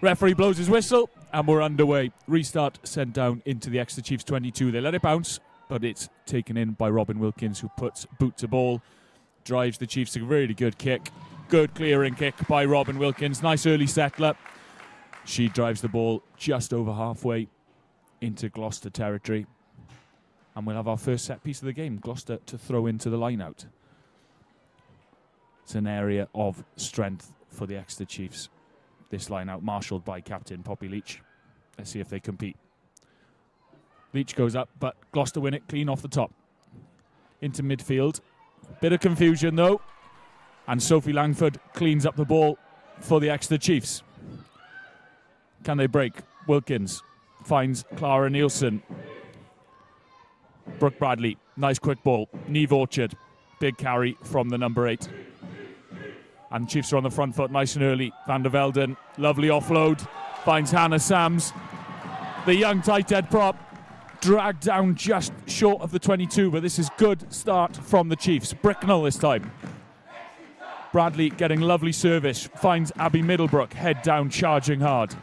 Referee blows his whistle, and we're underway. Restart sent down into the Exeter Chiefs 22. They let it bounce, but it's taken in by Robin Wilkins, who puts boot to ball, drives the Chiefs a really good kick. Good clearing kick by Robin Wilkins. Nice early settler. She drives the ball just over halfway into Gloucester territory. And we'll have our first set piece of the game. Gloucester to throw into the line out. It's an area of strength for the Exeter Chiefs. This line out marshalled by captain Poppy Leach. Let's see if they compete. Leach goes up, but Gloucester win it clean off the top. Into midfield. Bit of confusion though. And Sophie Langford cleans up the ball for the Exeter Chiefs. Can they break? Wilkins finds Clara Nielsen. Brooke Bradley, nice quick ball. Neve Orchard, big carry from the number 8. And the Chiefs are on the front foot nice and early. Van der Velden, lovely offload. Finds Hannah Sams. The young tight head prop dragged down just short of the 22, but this is good start from the Chiefs. Bricknell this time. Bradley getting lovely service. Finds Abby Middlebrook, head down, charging hard.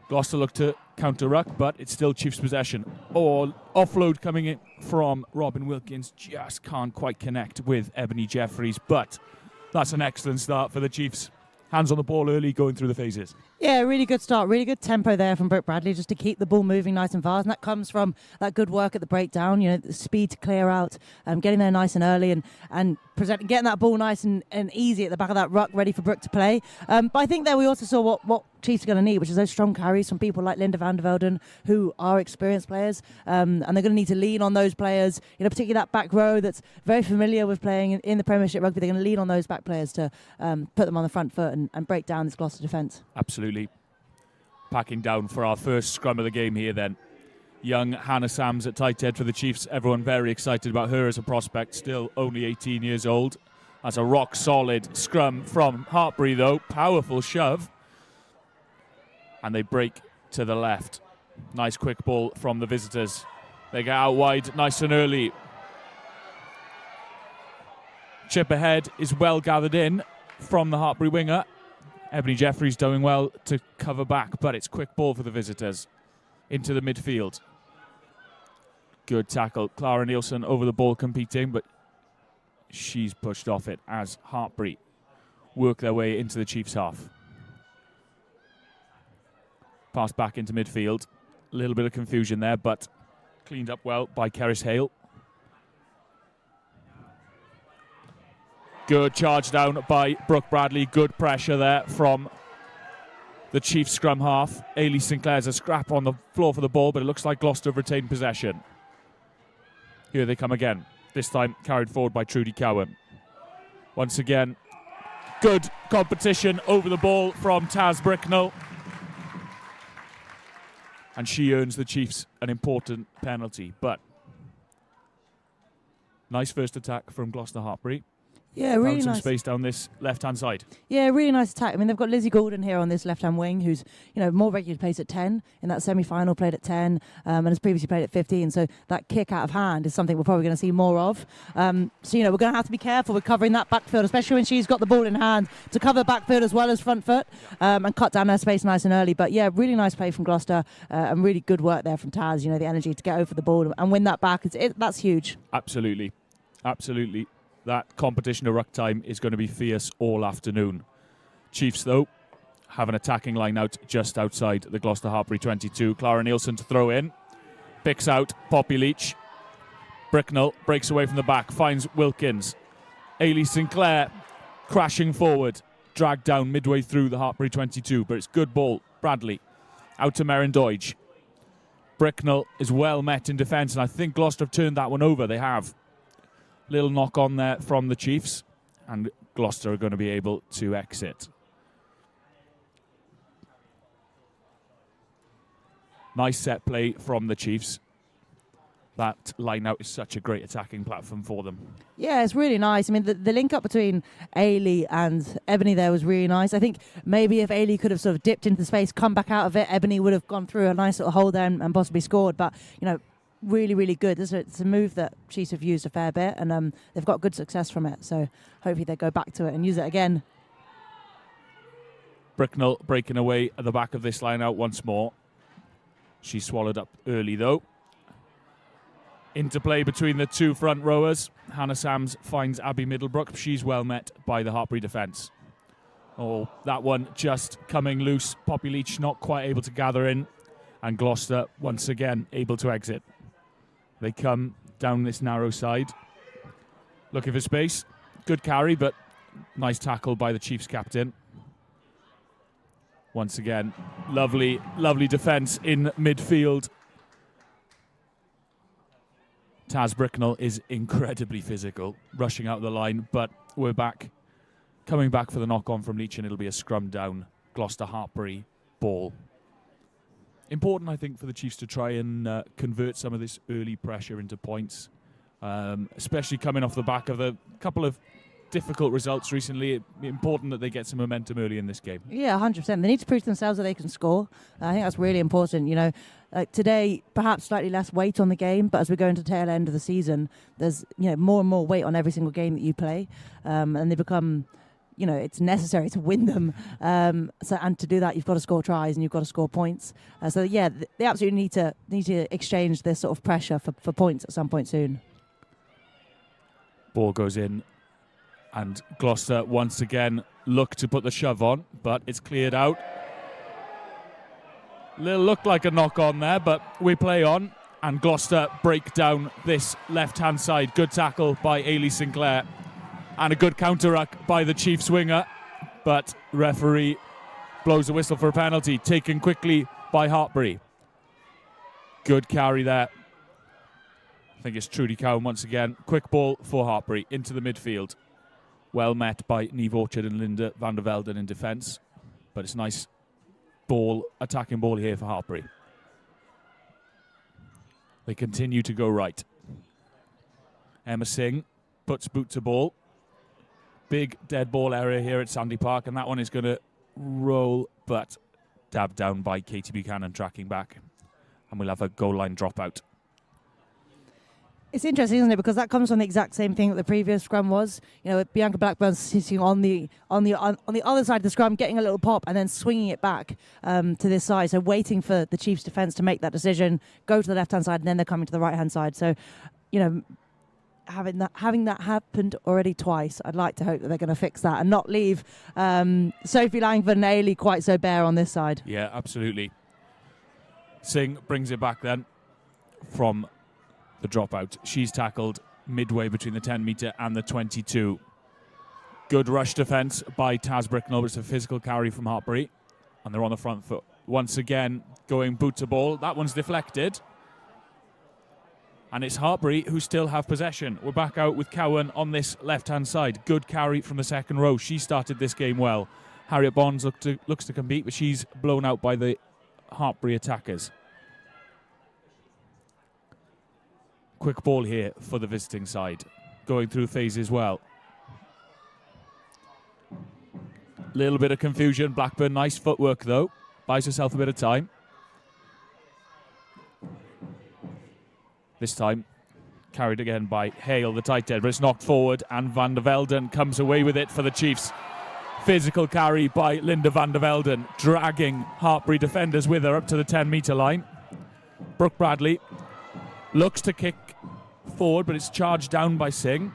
Gloucester look to counter-ruck, but it's still Chiefs possession. Or offload coming in from Robin Wilkins. Just can't quite connect with Ebony Jeffries, but that's an excellent start for the Chiefs. Hands on the ball early, going through the phases. Yeah, really good start. Really good tempo there from Brooke Bradley just to keep the ball moving nice and fast. And that comes from that good work at the breakdown, you know, the speed to clear out, getting there nice and early and getting that ball nice and easy at the back of that ruck, ready for Brooke to play. But I think there we also saw what Chiefs are going to need, which is those strong carries from people like Linda van der Velden, who are experienced players. And they're going to need to lean on those players, you know, particularly that back row that's very familiar with playing in the Premiership rugby. They're going to lean on those back players to put them on the front foot and break down this Gloucester defence. Absolutely. Packing down for our first scrum of the game here then. Young Hannah Sams at tight head for the Chiefs. Everyone very excited about her as a prospect. Still only 18 years old. That's a rock solid scrum from Hartpury though. Powerful shove. And they break to the left. Nice quick ball from the visitors. They get out wide nice and early. Chip ahead is well gathered in from the Hartpury winger. Ebony Jeffries doing well to cover back, but it's quick ball for the visitors into the midfield. Good tackle. Clara Nielsen over the ball competing, but she's pushed off it as Hartpury work their way into the Chiefs' half. Pass back into midfield. A little bit of confusion there, but cleaned up well by Keris Hale. Good charge down by Brooke Bradley. Good pressure there from the Chiefs scrum half. Ailey Sinclair's a scrap on the floor for the ball, but it looks like Gloucester have retained possession. Here they come again. This time carried forward by Trudy Cowan. Once again, good competition over the ball from Taz Bricknell. And she earns the Chiefs an important penalty. But nice first attack from Gloucester-Hartpury. Yeah, really found some nice space down this left-hand side. Yeah, really nice attack. I mean, they've got Lizzie Gordon here on this left-hand wing, who's, you know, more regularly plays at 10 in that semi-final, played at 10, and has previously played at 15. So that kick out of hand is something we're probably going to see more of. So, you know, we're going to have to be careful with covering that backfield, especially when she's got the ball in hand to cover backfield as well as front foot, and cut down her space nice and early. But yeah, really nice play from Gloucester, and really good work there from Taz. You know, the energy to get over the ball and win that back, that's huge. Absolutely, absolutely. That competition of ruck time is going to be fierce all afternoon. Chiefs, though, have an attacking line out just outside the Gloucester-Hartpury 22. Clara Nielsen to throw in. Picks out Poppy Leach. Bricknell breaks away from the back, finds Wilkins. Ailey Sinclair crashing forward. Dragged down midway through the Hartpury 22, but it's good ball. Bradley out to Meryn Deutsch. Bricknell is well met in defence, and I think Gloucester have turned that one over. They have. Little knock on there from the Chiefs, and Gloucester are going to be able to exit. Nice set play from the Chiefs. That line out is such a great attacking platform for them. Yeah, it's really nice. I mean, the link up between Ailey and Ebony there was really nice. I think maybe if Ailey could have sort of dipped into the space, come back out of it, Ebony would have gone through a nice little hole there and possibly scored. But, you know, really, really good. It's a move that Chiefs have used a fair bit, and they've got good success from it. So hopefully they go back to it and use it again. Bricknell breaking away at the back of this line out once more. She's swallowed up early, though. Interplay between the two front rowers. Hannah Sams finds Abby Middlebrook. She's well met by the Hartpury defence. Oh, that one just coming loose. Poppy Leach not quite able to gather in. And Gloucester once again able to exit. They come down this narrow side. Looking for space. Good carry, but nice tackle by the Chiefs captain. Once again, lovely, lovely defence in midfield. Taz Bricknell is incredibly physical, rushing out the line, but we're back. Coming back for the knock-on from Leach, and it'll be a scrum down. Gloucester-Hartpury ball. Important, I think, for the Chiefs to try and convert some of this early pressure into points, especially coming off the back of a couple of difficult results recently. Important that they get some momentum early in this game. Yeah, 100%. They need to prove to themselves that they can score. I think that's really important. You know, today perhaps slightly less weight on the game, but as we go into the tail end of the season, there's more and more weight on every single game that you play, and they become. It's necessary to win them. And to do that, you've got to score tries and you've got to score points. They absolutely need to exchange this sort of pressure for points at some point soon. Ball goes in, and Gloucester once again look to put the shove on, but it's cleared out. Little looked like a knock on there, but we play on, and Gloucester break down this left-hand side. Good tackle by Ailey Sinclair. And a good counter-ruck by the Chiefs winger. But referee blows a whistle for a penalty, taken quickly by Hartpury. Good carry there. I think it's Trudy Cowan once again. Quick ball for Hartpury into the midfield. Well met by Neve Orchard and Linda van der Velden in defence. But it's a nice ball, attacking ball here for Hartpury. They continue to go right. Emma Singh puts boot to ball. Big dead ball area here at Sandy Park, and that one is going to roll, but dabbed down by Katie Buchanan tracking back. And we'll have a goal line dropout. It's interesting, isn't it? Because that comes from the exact same thing that the previous scrum was. Bianca Blackburn sitting on the other side of the scrum, getting a little pop, and then swinging it back to this side. So waiting for the Chiefs' defence to make that decision, go to the left-hand side, and then they're coming to the right-hand side. So, having that happened already twice, I'd like to hope that they're going to fix that and not leave Sophie Langford and Ailey quite so bare on this side. Yeah, absolutely. Singh brings it back then from the dropout. She's tackled midway between the 10-metre and the 22. Good rush defence by Taz Bricknell. It's a physical carry from Hartpury, and they're on the front foot. Once again, going boot to ball. That one's deflected. And it's Hartpury who still have possession. We're back out with Cowan on this left-hand side. Good carry from the second row. She started this game well. Harriet Bonds looks to compete, but she's blown out by the Hartpury attackers. Quick ball here for the visiting side. Going through phases well. Little bit of confusion. Blackburn, nice footwork though. Buys herself a bit of time. This time, carried again by Hale, the tight end, but it's knocked forward, and Van der Velden comes away with it for the Chiefs. Physical carry by Linda van der Velden, dragging Hartpury defenders with her up to the 10-metre line. Brooke Bradley looks to kick forward, but it's charged down by Singh.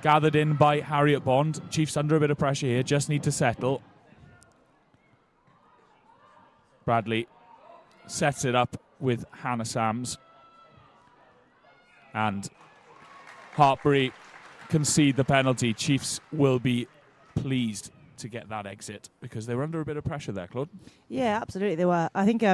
Gathered in by Harriet Bond. Chiefs under a bit of pressure here, just need to settle. Bradley sets it up with Hannah Sams. And Hartpury concede the penalty. Chiefs will be pleased to get that exit because they were under a bit of pressure there, Claude. Yeah, absolutely they were. I think,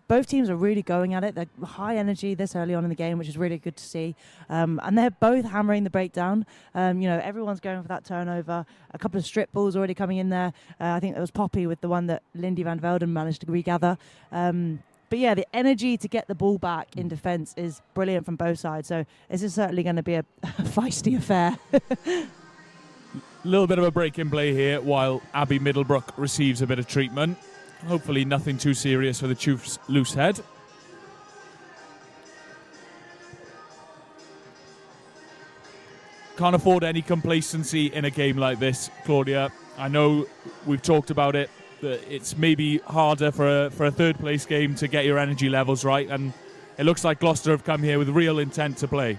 both teams are really going at it. They're high energy this early on in the game, which is really good to see. And they're both hammering the breakdown. Everyone's going for that turnover. A couple of strip balls already coming in there. I think it was Poppy with the one that Lindy van Velden managed to regather. But yeah, the energy to get the ball back in defence is brilliant from both sides. So this is certainly going to be a feisty affair. Little bit of a break in play here while Abby Middlebrook receives a bit of treatment. Hopefully nothing too serious for the Chiefs' loose head. Can't afford any complacency in a game like this, Claudia. I know we've talked about it, that it's maybe harder for a third place game to get your energy levels right, and it looks like Gloucester have come here with real intent to play.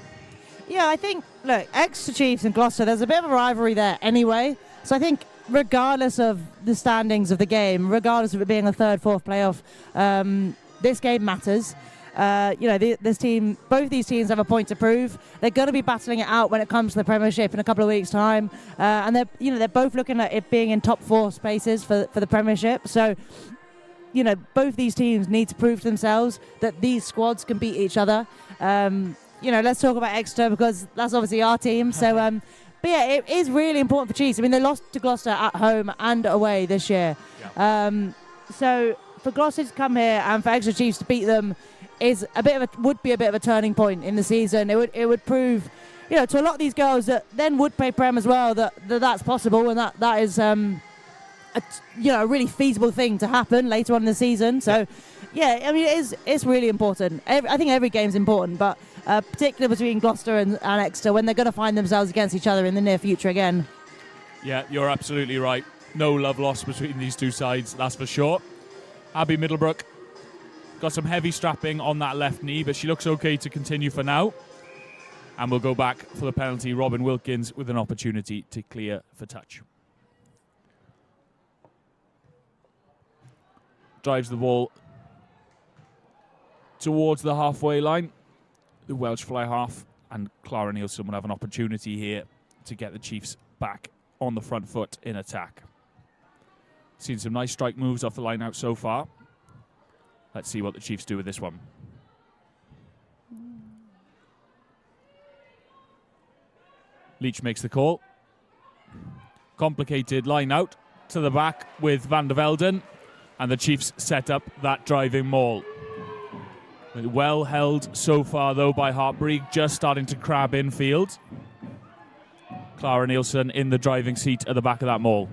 Yeah, I think, look, Exeter Chiefs and Gloucester, there's a bit of a rivalry there anyway. So I think regardless of the standings of the game, regardless of it being a third, fourth playoff, this game matters. Both these teams have a point to prove. They're going to be battling it out when it comes to the Premiership in a couple of weeks' time, and they're both looking at it being in top 4 spaces for the Premiership. So, both these teams need to prove to themselves that these squads can beat each other. Let's talk about Exeter because that's obviously our team. So, but yeah, it is really important for Chiefs. I mean, they lost to Gloucester at home and away this year. Yeah. So for Gloucester to come here and for Exeter Chiefs to beat them is would be a bit of a turning point in the season. It would prove, to a lot of these girls that then would play Prem as well, that's possible, and that is a really feasible thing to happen later on in the season. So yeah, I mean it's really important. I think every game's important, but particularly between Gloucester and Exeter when they're going to find themselves against each other in the near future again. Yeah, you're absolutely right. No love lost between these two sides, that's for sure. Abby Middlebrook got some heavy strapping on that left knee, but she looks okay to continue for now. And we'll go back for the penalty. Robin Wilkins with an opportunity to clear for touch. Drives the ball towards the halfway line. The Welsh fly half, and Clara Nielsen will have an opportunity here to get the Chiefs back on the front foot in attack. Seen some nice strike moves off the line out so far. Let's see what the Chiefs do with this one. Leach makes the call. Complicated line out to the back with Van der Velden, and the Chiefs set up that driving maul. Well held so far though by Hartpury, just starting to crab infield. Clara Nielsen in the driving seat at the back of that maul.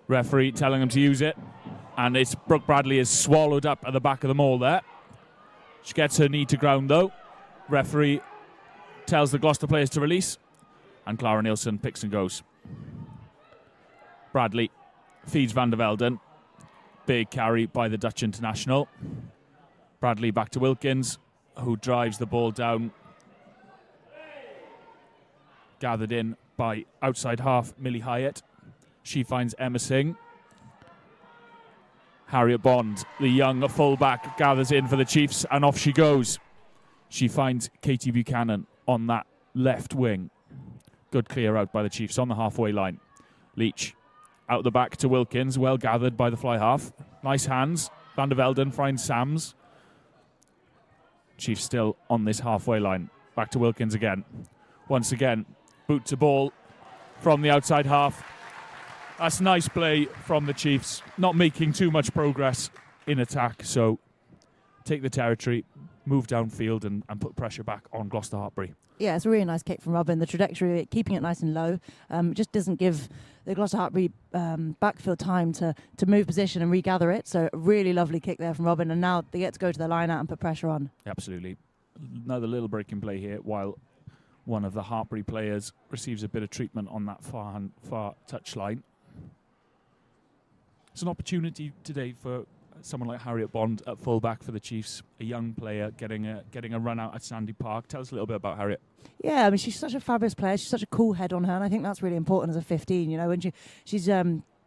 Referee telling him to use it, and it's Brooke Bradley is swallowed up at the back of the maul there. She gets her knee to ground though. Referee tells the Gloucester players to release, and Clara Nielsen picks and goes. Bradley feeds Van der Velden. Big carry by the Dutch international. Bradley back to Wilkins, who drives the ball down. Gathered in by outside half Millie Hyatt. She finds Emma Singh. Harriet Bond, the young fullback, gathers in for the Chiefs, and off she goes. She finds Katie Buchanan on that left wing. Good clear out by the Chiefs on the halfway line. Leach out the back to Wilkins, well gathered by the fly half. Nice hands. Van der Velden finds Sams. Chiefs still on this halfway line. Back to Wilkins again. Once again, boot to ball from the outside half. That's nice play from the Chiefs. Not making too much progress in attack, so take the territory, move downfield and put pressure back on Gloucester-Hartpury. Yeah, it's a really nice kick from Robin. The trajectory, keeping it nice and low, just doesn't give the Gloucester-Hartpury backfield time to move position and regather it. So a really lovely kick there from Robin, and now they get to go to the line out and put pressure on. Absolutely. Another little break in play here while one of the Hartpury players receives a bit of treatment on that far touch line. It's an opportunity today for someone like Harriet Bond at fullback for the Chiefs, a young player getting a run out at Sandy Park. Tell us a little bit about Harriet. Yeah, I mean, she's such a fabulous player. She's such a cool head on her, and I think that's really important as a 15. You know, when she's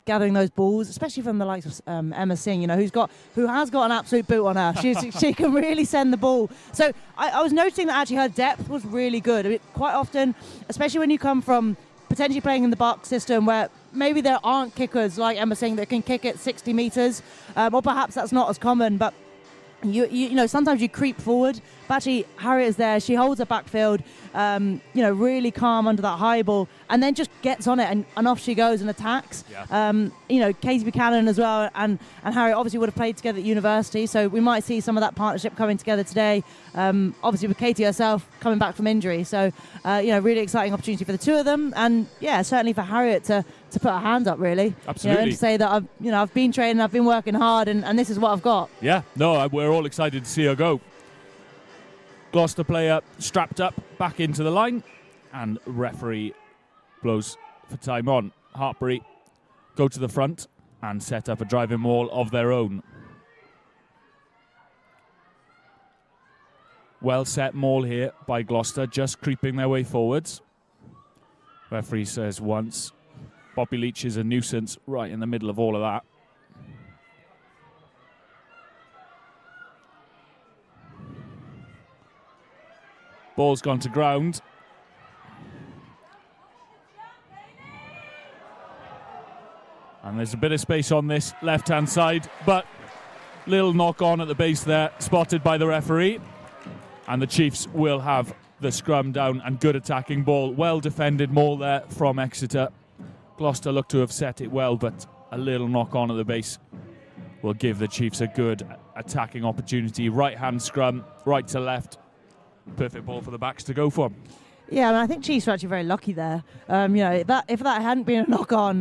gathering those balls, especially from the likes of Emma Singh, you know, who has got an absolute boot on her. She can really send the ball. So I was noticing that actually her depth was really good. I mean, quite often, especially when you come from potentially playing in the box system where maybe there aren't kickers like Emma Singh that can kick it 60 metres, or perhaps that's not as common, but you know, sometimes you creep forward. But actually, Harriet is there. She holds her backfield, you know, really calm under that high ball, and then just gets on it, and off she goes and attacks. Yeah. You know, Katie Buchanan as well, and Harriet obviously would have played together at university, so we might see some of that partnership coming together today. Obviously, with Katie herself coming back from injury, so you know, really exciting opportunity for the two of them, and yeah, certainly for Harriet to put her hand up, really. Absolutely. You know, and to say that I've been training, I've been working hard, and this is what I've got. Yeah, no, we're all excited to see her go. Gloucester player strapped up back into the line, and referee blows for time on. Hartpury go to the front and set up a driving maul of their own. Well set maul here by Gloucester, just creeping their way forwards. Referee says once. Bobby Leach is a nuisance right in the middle of all of that. Ball's gone to ground. And there's a bit of space on this left-hand side, but little knock on at the base there, spotted by the referee. And the Chiefs will have the scrum down, and good attacking ball. Well defended maul there from Exeter. Gloucester look to have set it well, but a little knock on at the base will give the Chiefs a good attacking opportunity. Right-hand scrum, right to left. Perfect ball for the backs to go for. Yeah, I mean, I think Chiefs were actually very lucky there. If that hadn't been a knock-on,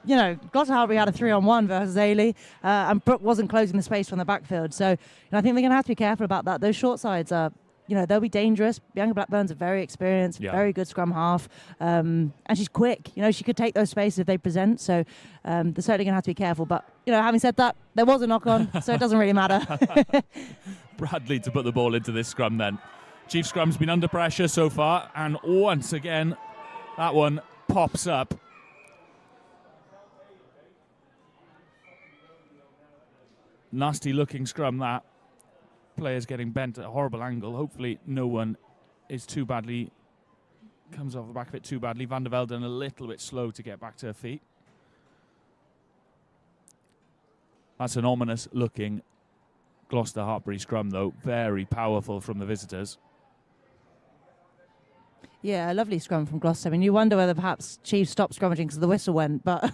Gloucester-Hartpury had a 3-on-1 versus Ailey, and Brooke wasn't closing the space from the backfield. So I think they're going to have to be careful about that. Those short sides are, they'll be dangerous. Bianca Blackburn's a very experienced, very good scrum half, and she's quick. She could take those spaces if they present. So they're certainly going to have to be careful. But having said that, there was a knock-on, so it doesn't really matter. Bradley to put the ball into this scrum then. Chief scrum's been under pressure so far, and once again, that one pops up. Nasty looking scrum, that. Players getting bent at a horrible angle. Hopefully no one is too badly, comes off the back of it too badly. Van der Velden a little bit slow to get back to her feet. That's an ominous looking Gloucester-Hartpury scrum though. Very powerful from the visitors. Yeah, a lovely scrum from Gloucester. I mean, you wonder whether perhaps Chiefs stopped scrummaging because the whistle went, but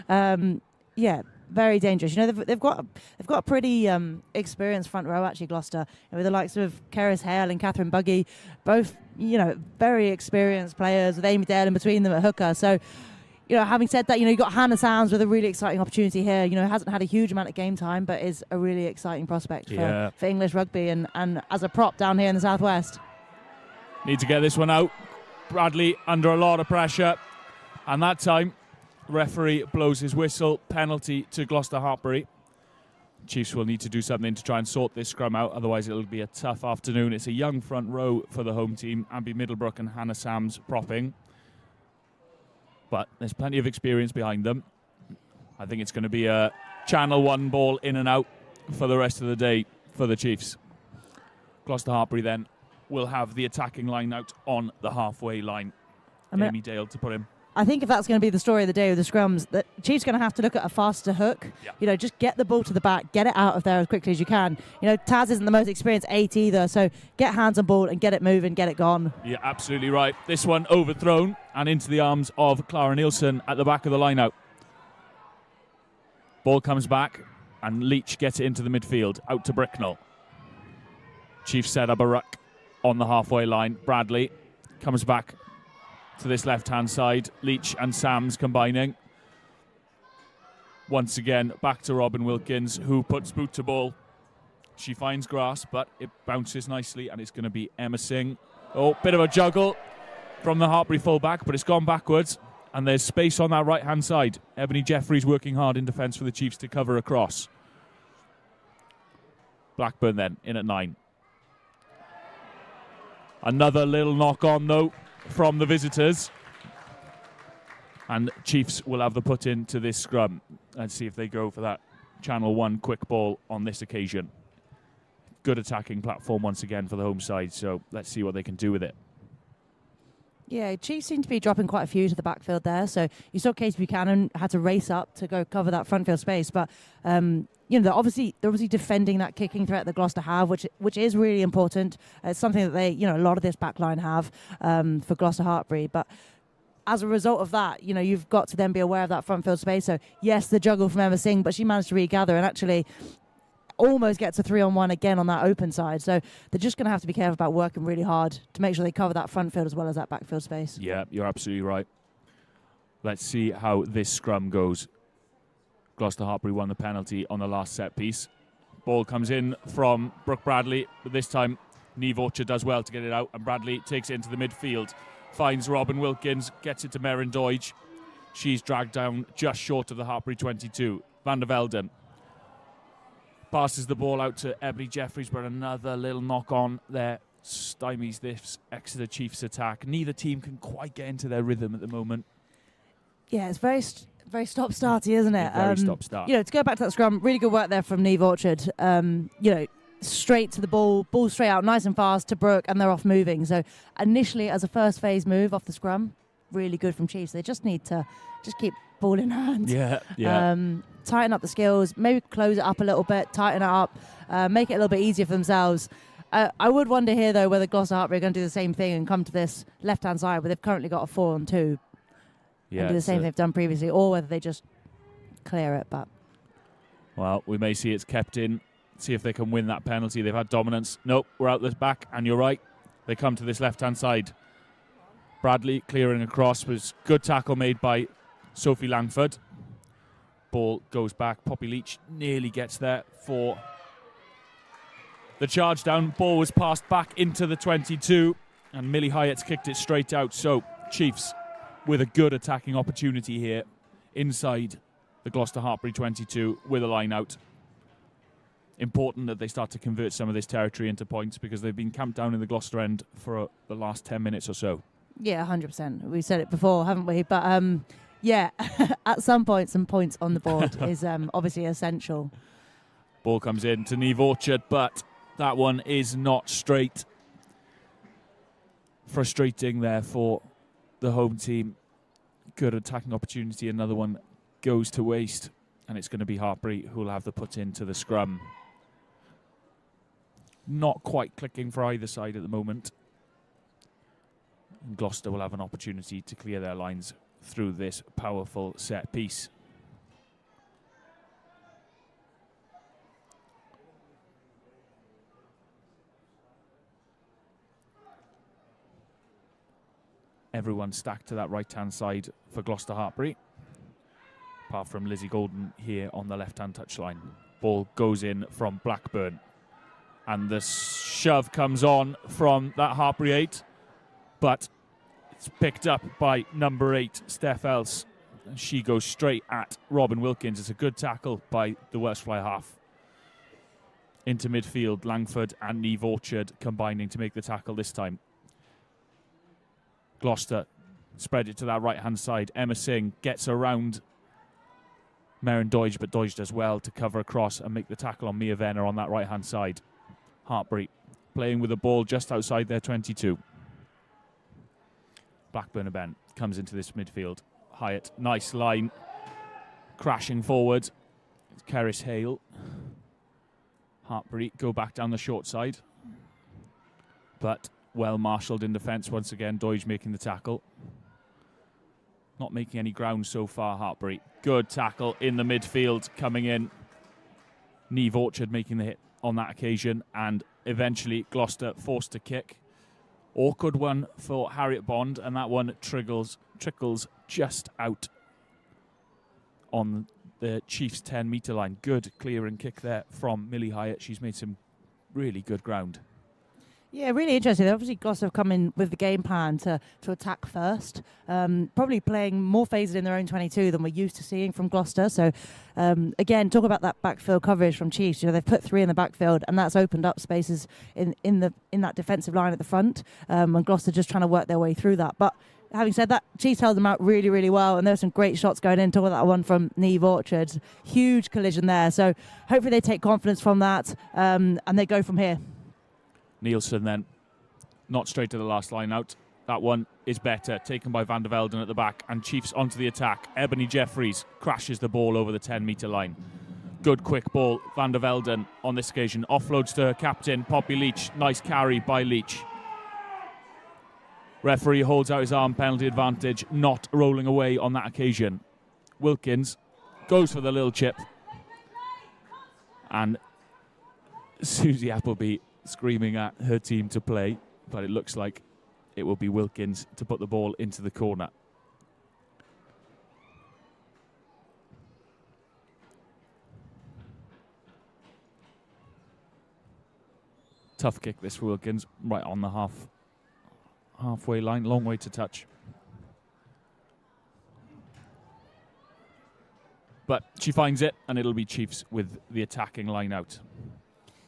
very dangerous. They've got a pretty experienced front row actually, Gloucester, with the likes of Keris Hale and Catherine Buggy, both very experienced players with Amy Dale in between them at hooker. So, having said that, you've got Hannah Sands with a really exciting opportunity here. Hasn't had a huge amount of game time, but is a really exciting prospect for English rugby and as a prop down here in the Southwest. Need to get this one out. Bradley under a lot of pressure. And that time, referee blows his whistle. Penalty to Gloucester-Hartpury. Chiefs will need to do something to try and sort this scrum out. Otherwise, it'll be a tough afternoon. It's a young front row for the home team. Abby Middlebrook and Hannah Sams propping. But there's plenty of experience behind them. I think it's going to be a Channel 1 ball in and out for the rest of the day for the Chiefs. Gloucester-Hartpury then will have the attacking line out on the halfway line. Amy Dale to put him. I think if that's going to be the story of the day with the scrums, the Chiefs going to have to look at a faster hook. Yeah. Just get the ball to the back, get it out of there as quickly as you can. Taz isn't the most experienced 8 either, so get hands on ball and get it moving, get it gone. Yeah, absolutely right. This one overthrown and into the arms of Clara Nielsen at the back of the line out. Ball comes back and Leach gets it into the midfield, out to Bricknell. Chiefs set up a ruck on the halfway line. Bradley comes back to this left-hand side. Leach and Sams combining. Once again, back to Robin Wilkins, who puts boot to ball. She finds grass, but it bounces nicely, and it's going to be Emma Singh. Oh, bit of a juggle from the Hartpury full-back, but it's gone backwards, and there's space on that right-hand side. Ebony Jeffries working hard in defence for the Chiefs to cover across. Blackburn then, in at 9. Another little knock-on, though, from the visitors. And Chiefs will have the put into this scrum. Let's see if they go for that Channel 1 quick ball on this occasion. Good attacking platform once again for the home side, so let's see what they can do with it. Yeah, Chiefs seem to be dropping quite a few to the backfield there. So you saw Katie Buchanan had to race up to go cover that front field space. But, they're obviously defending that kicking threat that Gloucester have, which is really important. It's something that they, a lot of this back line have for Gloucester-Hartpury. But as a result of that, you've got to then be aware of that front field space. So, yes, the juggle from Emma Singh, but she managed to regather and actually almost gets a 3-on-1 again on that open side. So they're just going to have to be careful about working really hard to make sure they cover that front field as well as that backfield space. Yeah, you're absolutely right. Let's see how this scrum goes. Gloucester-Hartpury won the penalty on the last set piece. Ball comes in from Brooke Bradley, but this time Niamh Orchard does well to get it out, and Bradley takes it into the midfield. Finds Robin Wilkins, gets it to Meryn Doidge. She's dragged down just short of the Hartpury 22. Van der Velden passes the ball out to Ebony Jeffries, but another little knock on there stymies this Exeter Chiefs attack. Neither team can quite get into their rhythm at the moment. Yeah, it's very stop-starty, isn't it? Very stop-start. To go back to that scrum, really good work there from Neve Orchard. Straight to the ball straight out, nice and fast to Brooke, and they're off moving. So initially, as a first phase move off the scrum, really good from Chiefs. They just need to keep ball in hand. Yeah. Tighten up the skills, maybe close it up a little bit, tighten it up, make it a little bit easier for themselves. I would wonder here, though, whether Gloucester-Hartpury are going to do the same thing and come to this left-hand side where they've currently got a 4-on-2 and do the same they've done previously, or whether they just clear it. But well, we may see it's kept in, see if they can win that penalty. They've had dominance. Nope, we're out this back, and you're right. They come to this left-hand side. Bradley clearing across, was good tackle made by Sophie Langford. Ball goes back. Poppy Leach nearly gets there for the charge down. Ball was passed back into the 22, and Millie Hyatt's kicked it straight out. So Chiefs with a good attacking opportunity here inside the Gloucester-Hartpury 22 with a line out. Important that they start to convert some of this territory into points because they've been camped down in the Gloucester end for the last 10 minutes or so. Yeah, 100%. We said it before, haven't we? But yeah, at some point, some points on the board is obviously essential. Ball comes in to Neve Orchard, but that one is not straight. Frustrating there for the home team. Good attacking opportunity. Another one goes to waste, and it's going to be Hartpury who will have the put into the scrum. Not quite clicking for either side at the moment. And Gloucester will have an opportunity to clear their lines through this powerful set piece. Everyone stacked to that right-hand side for Gloucester-Hartpury, apart from Lizzie Golden here on the left-hand touchline. Ball goes in from Blackburn, and the shove comes on from that Hartpury 8, but it's picked up by number 8, Steph Else. And she goes straight at Robin Wilkins. It's a good tackle by the Westfly half. Into midfield, Langford and Neve Orchard combining to make the tackle this time. Gloucester spread it to that right-hand side. Emma Singh gets around Meryn Doige, but Doige does well to cover across and make the tackle on Mia Venner on that right-hand side. Hartpury playing with the ball just outside their 22. Blackburn Ben comes into this midfield. Hyatt, nice line. Crashing forward. It's Keris Hale. Hartpury go back down the short side. But well marshalled in defence once again. Doige making the tackle. Not making any ground so far, Hartpury. Good tackle in the midfield coming in. Neve Orchard making the hit on that occasion, and eventually Gloucester forced to kick. Awkward one for Harriet Bond, and that one trickles just out on the Chiefs' 10-metre line. Good clearing kick there from Millie Hyatt. She's made some really good ground. Yeah, really interesting. Obviously, Gloucester have come in with the game plan to attack first. Probably playing more phases in their own 22 than we're used to seeing from Gloucester. So, again, talk about that backfield coverage from Chiefs. You know, they've put 3 in the backfield, and that's opened up spaces in that defensive line at the front. And Gloucester just trying to work their way through that. But having said that, Chiefs held them out really, really well, and there were some great shots going in. Talk about that one from Neve Orchard. Huge collision there. So hopefully they take confidence from that, and they go from here. Nielsen then, not straight to the last line out. That one is better, taken by Van der Velden at the back, and Chiefs onto the attack. Ebony Jeffries crashes the ball over the 10-metre line. Good quick ball, Van der Velden on this occasion. Offloads to her captain, Poppy Leach. Nice carry by Leach. Referee holds out his arm, penalty advantage, not rolling away on that occasion. Wilkins goes for the little chip. And Susie Appleby screaming at her team to play, but it looks like it will be Wilkins to put the ball into the corner. Tough kick this for Wilkins, right on the halfway line, long way to touch. But she finds it, and it'll be Chiefs with the attacking line out.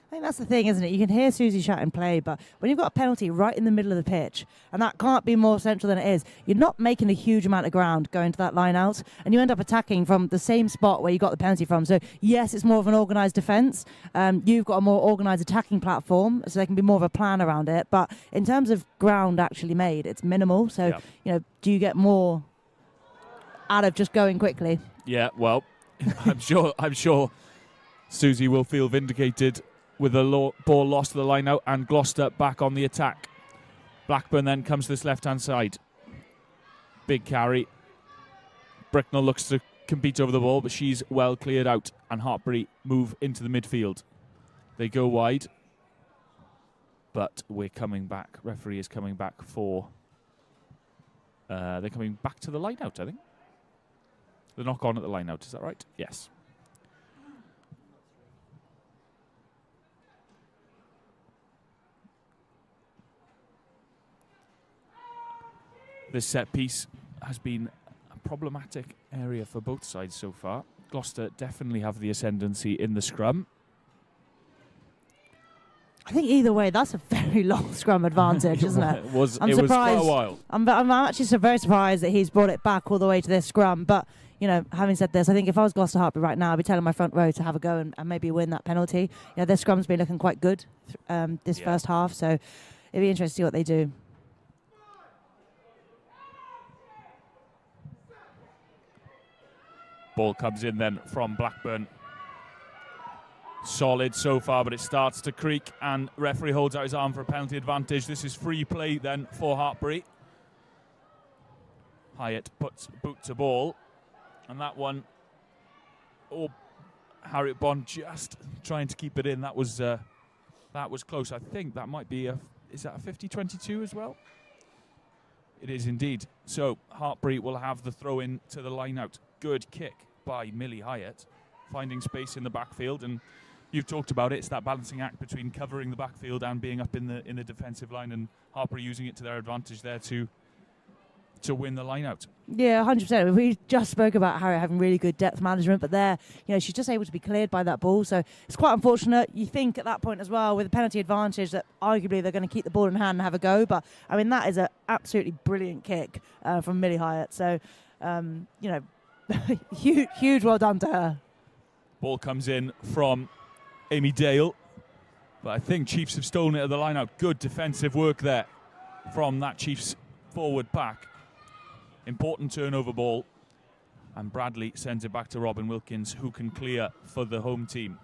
I think that's the thing, isn't it? You can hear Susie shouting play, but when you've got a penalty right in the middle of the pitch, and that can't be more central than it is, you're not making a huge amount of ground going to that line out, and you end up attacking from the same spot where you got the penalty from. So, yes, it's more of an organised defence. You've got a more organised attacking platform, so there can be more of a plan around it. But in terms of ground actually made, it's minimal. So, do you get more out of just going quickly? Yeah, well, I'm sure Susie will feel vindicated with a ball lost to the line out, and Gloucester back on the attack. Blackburn then comes to this left-hand side. Big carry. Bricknell looks to compete over the ball, but she's well cleared out, and Hartpury move into the midfield. They go wide, but we're coming back. Referee is coming back for... they're coming back to the line out, I think. The knock on at the line out, is that right? Yes. This set piece has been a problematic area for both sides so far. Gloucester definitely have the ascendancy in the scrum. I think either way, that's a very long scrum advantage, isn't it? It was quite a while. I'm actually very surprised that he's brought it back all the way to this scrum. But, having said this, I think if I was Gloucester-Hartpury right now, I'd be telling my front row to have a go and maybe win that penalty. Their scrum's been looking quite good this first half, so it'd be interesting to see what they do. Ball comes in then from Blackburn. Solid so far, but it starts to creak, and referee holds out his arm for a penalty advantage. This is free play then for Hartpury. Hyatt puts boot to ball, and that one, Harriet Bond just trying to keep it in. That was close. I think that might be is that a 50-22 as well? It is indeed. So Hartpury will have the throw in to the line out. Good kick by Millie Hyatt, finding space in the backfield, and you've talked about it. It's that balancing act between covering the backfield and being up in the defensive line, and Hartpury using it to their advantage there to win the line out. Yeah, 100%. We just spoke about Harriet having really good depth management, but there, she's just able to be cleared by that ball. So it's quite unfortunate. You think at that point as well, with the penalty advantage, that arguably they're going to keep the ball in hand and have a go. But, that is an absolutely brilliant kick from Millie Hyatt. So, huge well done to her. Ball comes in from Amy Dale, but I think Chiefs have stolen it at the line out. Good defensive work there from that Chiefs forward pack. Important turnover ball, and Bradley sends it back to Robin Wilkins, who can clear for the home team.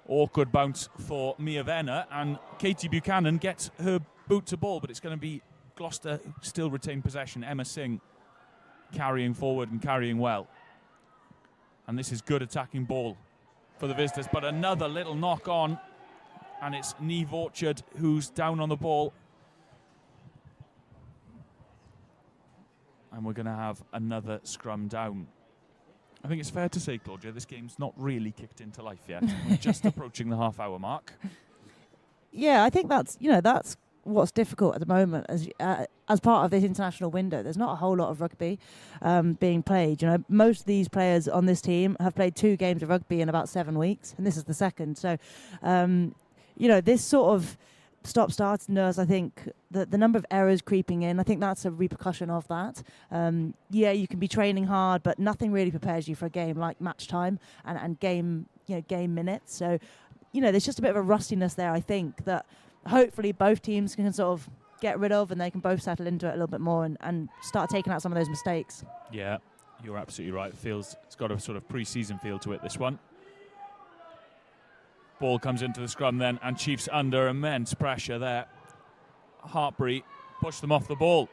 Awkward bounce for Mia Venner, and Katie Buchanan gets her boot to ball, but it's going to be Gloucester who still retain possession. Emma Singh carrying forward and carrying well. And this is good attacking ball for the visitors, but another little knock on, and it's Neve Orchard who's down on the ball. And we're going to have another scrum down. I think it's fair to say, Claudia, this game's not really kicked into life yet. We're just approaching the half-hour mark. Yeah, I think that's what's difficult at the moment as part of this international window. There's not a whole lot of rugby being played. Most of these players on this team have played 2 games of rugby in about 7 weeks, and this is the second. So, this sort of stop-startness, I think the number of errors creeping in, I think that's a repercussion of that. You can be training hard, but nothing really prepares you for a game like match time and game minutes. So, there's just a bit of a rustiness there, I think, that hopefully both teams can sort of get rid of, and they can both settle into it a little bit more and start taking out some of those mistakes. Yeah, you're absolutely right. It's got a sort of pre-season feel to it, this one. Ball comes into the scrum then, and Chiefs under immense pressure there. Hartpury push them off the ball.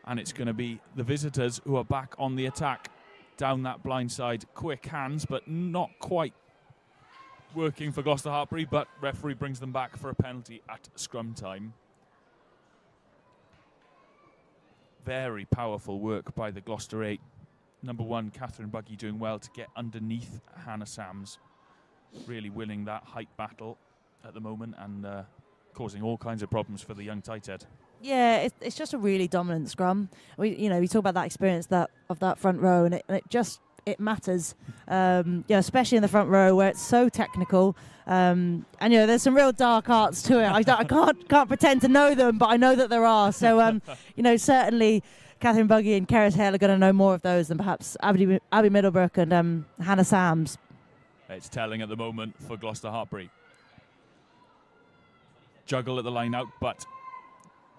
And it's going to be the visitors who are back on the attack. Down that blind side, quick hands, but not quite working for Gloucester-Hartpury, but referee brings them back for a penalty at scrum time. Very powerful work by the Gloucester 8. Number 1, Catherine Buggy, doing well to get underneath Hannah Sams. Really winning that height battle at the moment and causing all kinds of problems for the young tight head. Yeah, it's just a really dominant scrum. We talk about that experience of that front row, and it just it matters, especially in the front row where it's so technical. And there's some real dark arts to it. I can't pretend to know them, but I know that there are. So certainly Catherine Buggy and Keris Hale are going to know more of those than perhaps Abby Middlebrook and Hannah Sams. It's telling at the moment for Gloucester-Hartpury. Juggle at the line out, but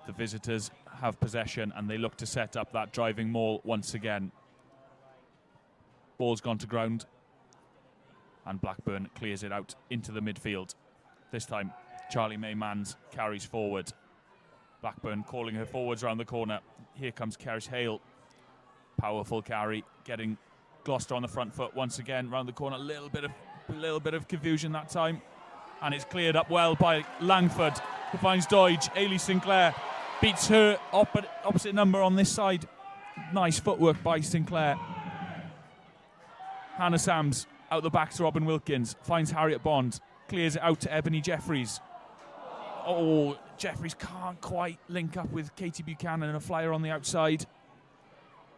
the visitors have possession and they look to set up that driving maul once again. Ball's gone to ground and Blackburn clears it out into the midfield. This time Charlie May Mans carries forward. Blackburn calling her forwards around the corner. Here comes Keris Hale. Powerful carry, getting Gloucester on the front foot once again round the corner. A little bit of confusion that time, and it's cleared up well by Langford, who finds Doidge. Ailey Sinclair beats her opposite number on this side. Nice footwork by Sinclair. Hannah Sams out the back to Robin Wilkins, finds Harriet Bond, clears it out to Ebony Jeffries. Oh, Jeffries can't quite link up with Katie Buchanan, and a flyer on the outside,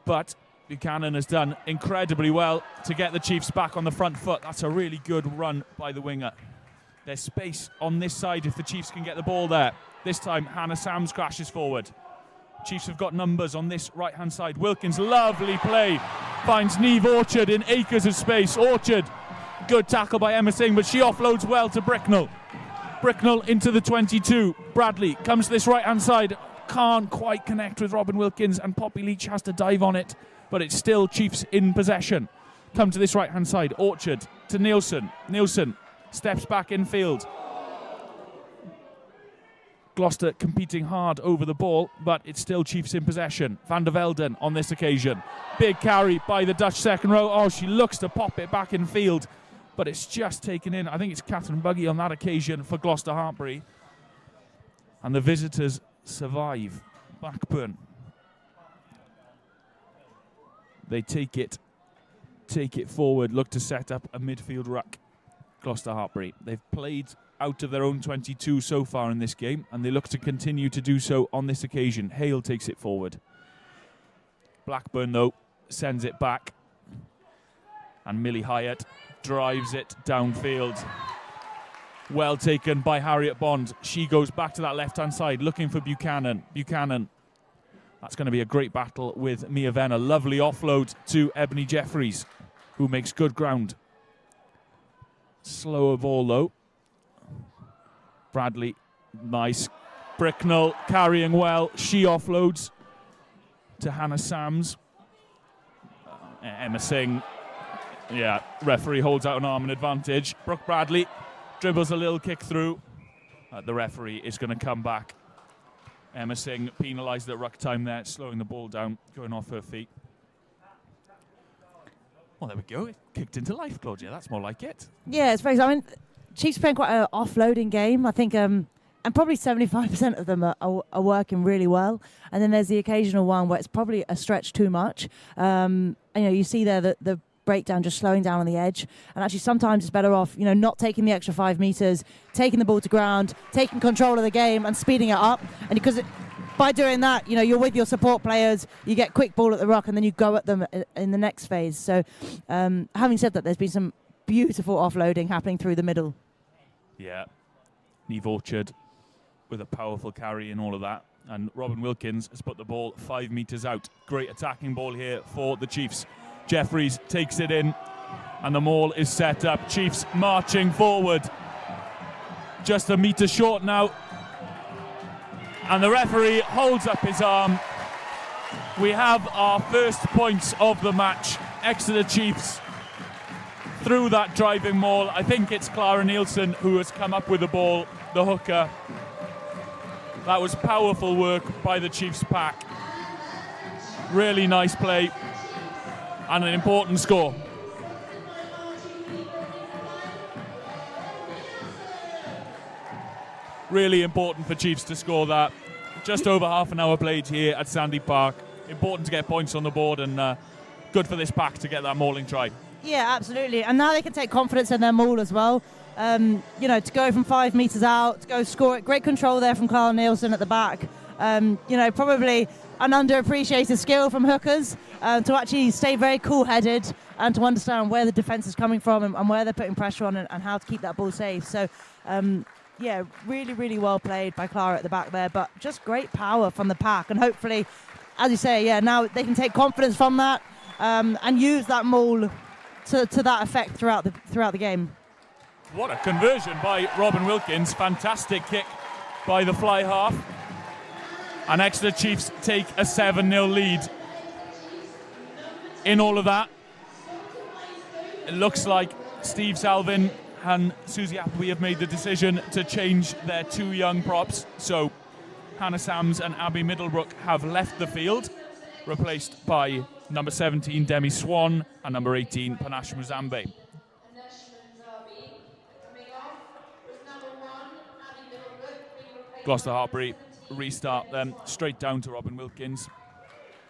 but Buchanan has done incredibly well to get the Chiefs back on the front foot. That's a really good run by the winger. There's space on this side if the Chiefs can get the ball there. This time Hannah Sams crashes forward. Chiefs have got numbers on this right-hand side. Wilkins, lovely play, finds Neve Orchard in acres of space. Orchard, good tackle by Emma Singh, but she offloads well to Bricknell. Bricknell into the 22. Bradley comes to this right-hand side, can't quite connect with Robin Wilkins, and Poppy Leach has to dive on it, but it's still Chiefs in possession. Come to this right-hand side. Orchard to Nielsen. Nielsen steps back infield. Gloucester competing hard over the ball, but it's still Chiefs in possession. Van der Velden on this occasion. Big carry by the Dutch second row. Oh, she looks to pop it back in field, but it's just taken in. I think it's Catherine Buggy on that occasion for Gloucester-Hartpury. And the visitors survive. Blackburn. They take it forward, look to set up a midfield ruck. Gloucester-Hartpury. They've played out of their own 22 so far in this game, and they look to continue to do so on this occasion. Hale takes it forward. Blackburn, though, sends it back. And Millie Hyatt drives it downfield. Well taken by Harriet Bond. She goes back to that left-hand side, looking for Buchanan. Buchanan. That's going to be a great battle with Mia Venner. Lovely offload to Ebony Jeffries, who makes good ground. Slower ball, though. Bradley, nice. Bricknell carrying well. She offloads to Hannah Sams. Emma Singh. Yeah, referee holds out an arm in advantage. Brooke Bradley dribbles a little kick through. The referee is going to come back. Emma Singh penalised at ruck time there, slowing the ball down, going off her feet. Well, there we go. It kicked into life, Claudia. That's more like it. Yeah, it's very. I mean, Chiefs playing quite an offloading game, I think, and probably 75% of them are working really well. And then there's the occasional one where it's probably a stretch too much. And, you see there that the breakdown just slowing down on the edge. And actually, sometimes it's better off, not taking the extra 5 meters, taking the ball to ground, taking control of the game, and speeding it up. And because by doing that, you're with your support players, you get quick ball at the ruck, and then you go at them in the next phase. So, having said that, there's been some beautiful offloading happening through the middle. Yeah, Neve Orchard with a powerful carry and all of that. And Robin Wilkins has put the ball 5 meters out. Great attacking ball here for the Chiefs. Jeffries takes it in, and the maul is set up. Chiefs marching forward. Just a metre short now. And the referee holds up his arm. We have our first points of the match. Exeter Chiefs through that driving maul. I think it's Clara Nielsen who has come up with the ball, the hooker. That was powerful work by the Chiefs pack. Really nice play and an important score. Really important for Chiefs to score that. Just over half an hour played here at Sandy Park. Important to get points on the board, and good for this pack to get that mauling try. Yeah, absolutely. And now they can take confidence in their maul as well. To go from 5 meters out, to go score it. Great control there from Carl Nielsen at the back. Probably an underappreciated skill from hookers to actually stay very cool-headed and to understand where the defence is coming from and where they're putting pressure on and how to keep that ball safe. So, yeah, really, really well played by Clara at the back there, but just great power from the pack. And hopefully, as you say, yeah, now they can take confidence from that and use that maul to that effect throughout the game. What a conversion by Robin Wilkins. Fantastic kick by the fly half. And Exeter Chiefs take a 7-0 lead. In all of that, it looks like Steve Salvin and Susie Appleby have made the decision to change their 2 young props. So Hannah Sams and Abby Middlebrook have left the field, replaced by number 17 Demi Swan and number 18 Panache Muzambe. Gloucester-Hartpury restart them straight down to Robin Wilkins.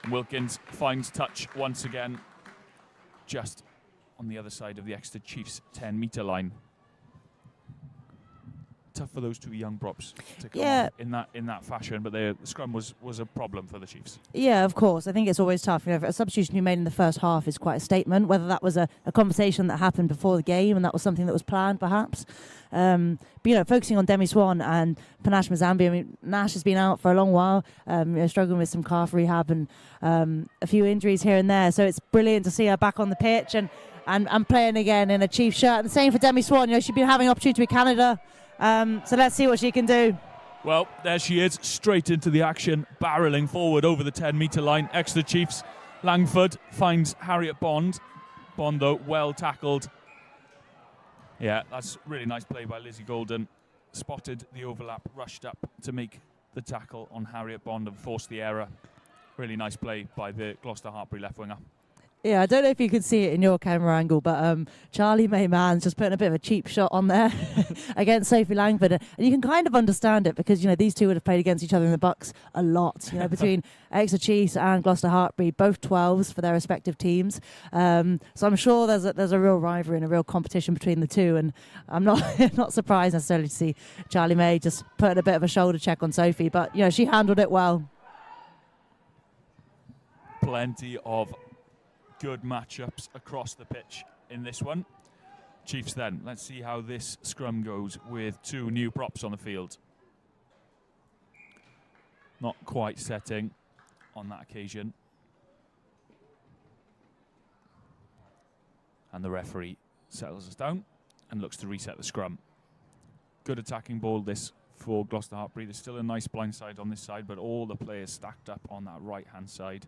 And Wilkins finds touch once again just on the other side of the Exeter Chiefs 10-metre line. Tough for those 2 young props to come on in that fashion, but the scrum was a problem for the Chiefs. Yeah, of course. I think it's always tough. You know, a substitution you made in the first half is quite a statement. Whether that was a conversation that happened before the game and that was something that was planned, perhaps. But you know, focusing on Demi Swan and Panache Muzambe. I mean, Nash has been out for a long while, you know, struggling with some calf rehab and a few injuries here and there. So it's brilliant to see her back on the pitch and playing again in a Chiefs shirt. And the same for Demi Swan. You know, she's been having opportunity with Canada. So let's see what she can do. Well, there she is, straight into the action, barreling forward over the 10-metre line. Exeter Chiefs. Langford finds Harriet Bond. Bond, though, well tackled. Yeah, that's really nice play by Lizzie Golden. Spotted the overlap, rushed up to make the tackle on Harriet Bond and force the error. Really nice play by the Gloucester-Hartpury left winger. Yeah, I don't know if you could see it in your camera angle, but Charlie May Mann's just putting a bit of a cheap shot on there against Sophie Langford. And you can kind of understand it because, you know, these two would have played against each other in the Bucks a lot, you know, between Exeter Chiefs and Gloucester-Hartpury, both 12s for their respective teams. So I'm sure there's a real rivalry and a real competition between the two. And I'm not surprised necessarily to see Charlie May just putting a bit of a shoulder check on Sophie. But, you know, she handled it well. Plenty of good matchups across the pitch in this one. Chiefs then, let's see how this scrum goes with 2 new props on the field. Not quite setting on that occasion. And the referee settles us down and looks to reset the scrum. Good attacking ball this for Gloucester-Hartpury. There's still a nice blind side on this side, but all the players stacked up on that right-hand side.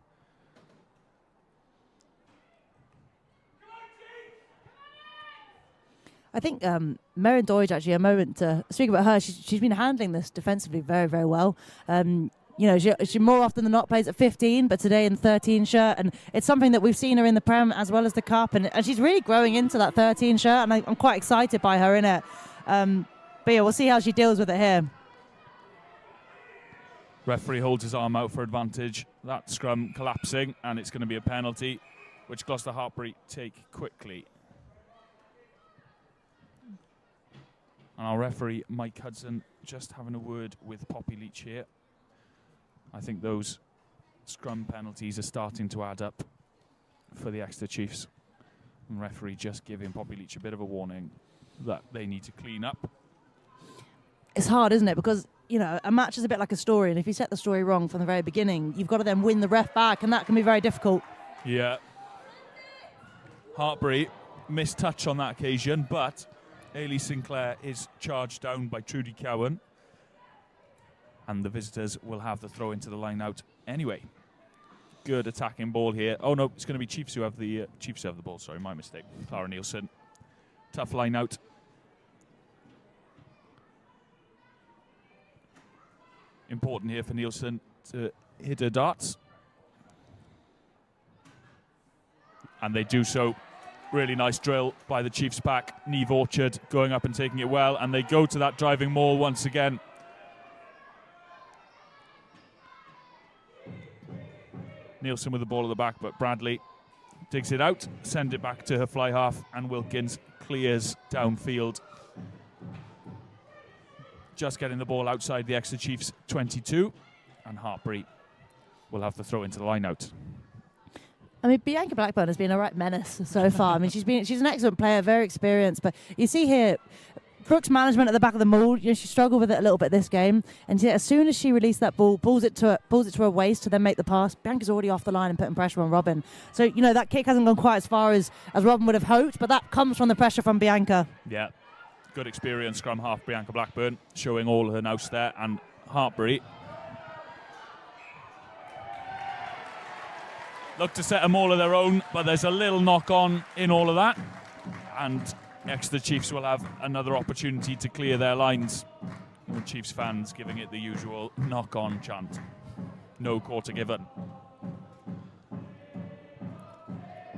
I think Meryn Doidge, actually, a moment to speak about her. She's been handling this defensively very, very well. You know, she more often than not plays at 15, but today in the 13 shirt. And it's something that we've seen her in the Prem as well as the Cup. And she's really growing into that 13 shirt. And I'm quite excited by her in it. But yeah, we'll see how she deals with it here. Referee holds his arm out for advantage. That scrum collapsing, and it's going to be a penalty, which Gloucester-Hartpury take quickly. And our referee, Mike Hudson, just having a word with Poppy Leach here. I think those scrum penalties are starting to add up for the Exeter Chiefs. And referee just giving Poppy Leach a bit of a warning that they need to clean up. It's hard, isn't it? Because, you know, a match is a bit like a story. And if you set the story wrong from the very beginning, you've got to then win the ref back. And that can be very difficult. Yeah. Hartpury missed touch on that occasion, but Ailey Sinclair is charged down by Trudy Cowan. And the visitors will have the throw into the line out anyway. Good attacking ball here. Oh no, it's going to be Chiefs who have the ball. Sorry, my mistake. Clara Nielsen. Tough line out. Important here for Nielsen to hit her darts. And they do so. Really nice drill by the Chiefs pack. Neve Orchard going up and taking it well. And they go to that driving maul once again. Nielsen with the ball at the back, but Bradley digs it out, sends it back to her fly half, and Wilkins clears downfield. Just getting the ball outside the Exeter Chiefs 22, and Hartpury will have to throw into the line out. I mean, Bianca Blackburn has been a right menace so far. I mean, she's an excellent player, very experienced. But you see here, Brooks' management at the back of the maul. She struggled with it a little bit this game. And as soon as she released that ball, pulls it to her waist to then make the pass, Bianca's already off the line and putting pressure on Robin. So that kick hasn't gone quite as far as Robin would have hoped, but that comes from the pressure from Bianca. Yeah, good experience scrum half Bianca Blackburn, showing all her nous there, and Hartpury look to set them all of their own, but there's a little knock-on in all of that. And Exeter Chiefs will have another opportunity to clear their lines. The Chiefs fans giving it the usual knock-on chant. No quarter given.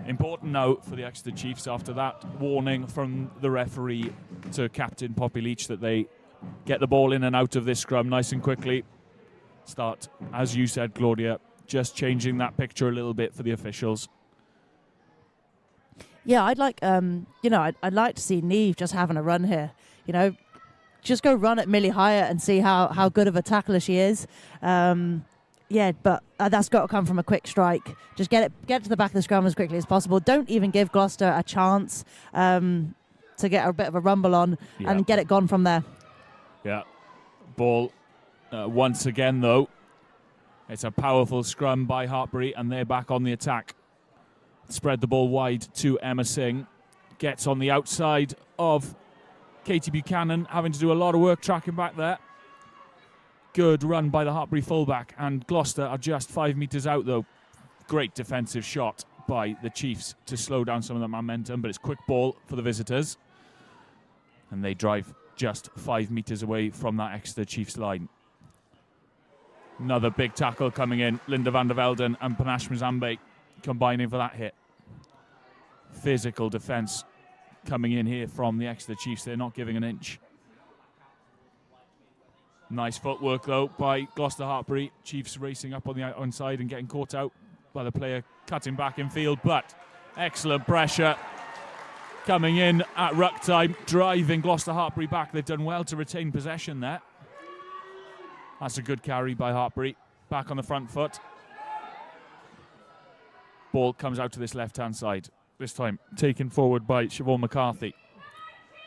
Important now for the Exeter Chiefs after that warning from the referee to Captain Poppy Leach that they get the ball in and out of this scrum nice and quickly. Start, as you said, Claudia, just changing that picture a little bit for the officials. Yeah, I'd like, I'd like to see Neve just having a run here. Just go run at Millie Hyatt and see how good of a tackler she is. But that's got to come from a quick strike. Just get to the back of the scrum as quickly as possible. Don't even give Gloucester a chance to get a bit of a rumble on and get it gone from there. Yeah, ball once again though. It's a powerful scrum by Hartpury, and they're back on the attack. Spread the ball wide to Emma Singh. Gets on the outside of Katie Buchanan, having to do a lot of work tracking back there. Good run by the Hartpury fullback, and Gloucester are just 5 metres out though. Great defensive shot by the Chiefs to slow down some of the momentum, but it's quick ball for the visitors. And they drive just 5 metres away from that Exeter Chiefs line. Another big tackle coming in. Linda van der Velden and Panache Mzambe combining for that hit. Physical defence coming in here from the Exeter Chiefs. They're not giving an inch. Nice footwork, though, by Gloucester-Hartpury. Chiefs racing up on the outside and getting caught out by the player cutting back in field. But excellent pressure coming in at ruck time, driving Gloucester-Hartpury back. They've done well to retain possession there. That's a good carry by Hartpury. Back on the front foot. Ball comes out to this left-hand side. This time taken forward by Siobhan McCarthy.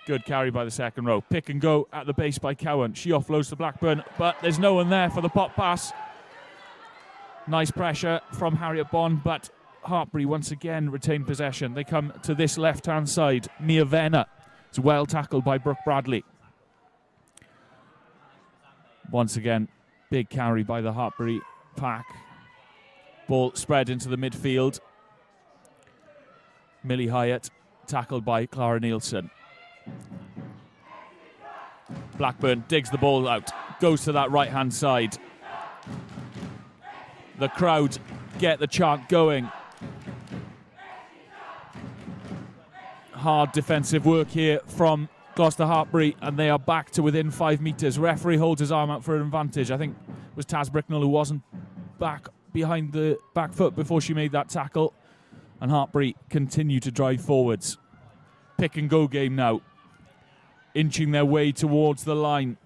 Good carry by the second row. Pick and go at the base by Cowan. She offloads to Blackburn, but there's no one there for the pop pass. Nice pressure from Harriet Bond, but Hartpury once again retain possession. They come to this left-hand side. Mia Venner. It's well tackled by Brooke Bradley. Once again, big carry by the Hartpury pack. Ball spread into the midfield. Millie Hyatt tackled by Clara Nielsen. Blackburn digs the ball out, goes to that right-hand side. The crowd get the chant going. Hard defensive work here from Gloucester-Hartpury, and they are back to within 5 metres. Referee holds his arm out for an advantage. I think it was Taz Bricknell who wasn't back behind the back foot before she made that tackle. And Hartpury continue to drive forwards. Pick and go game now. Inching their way towards the line.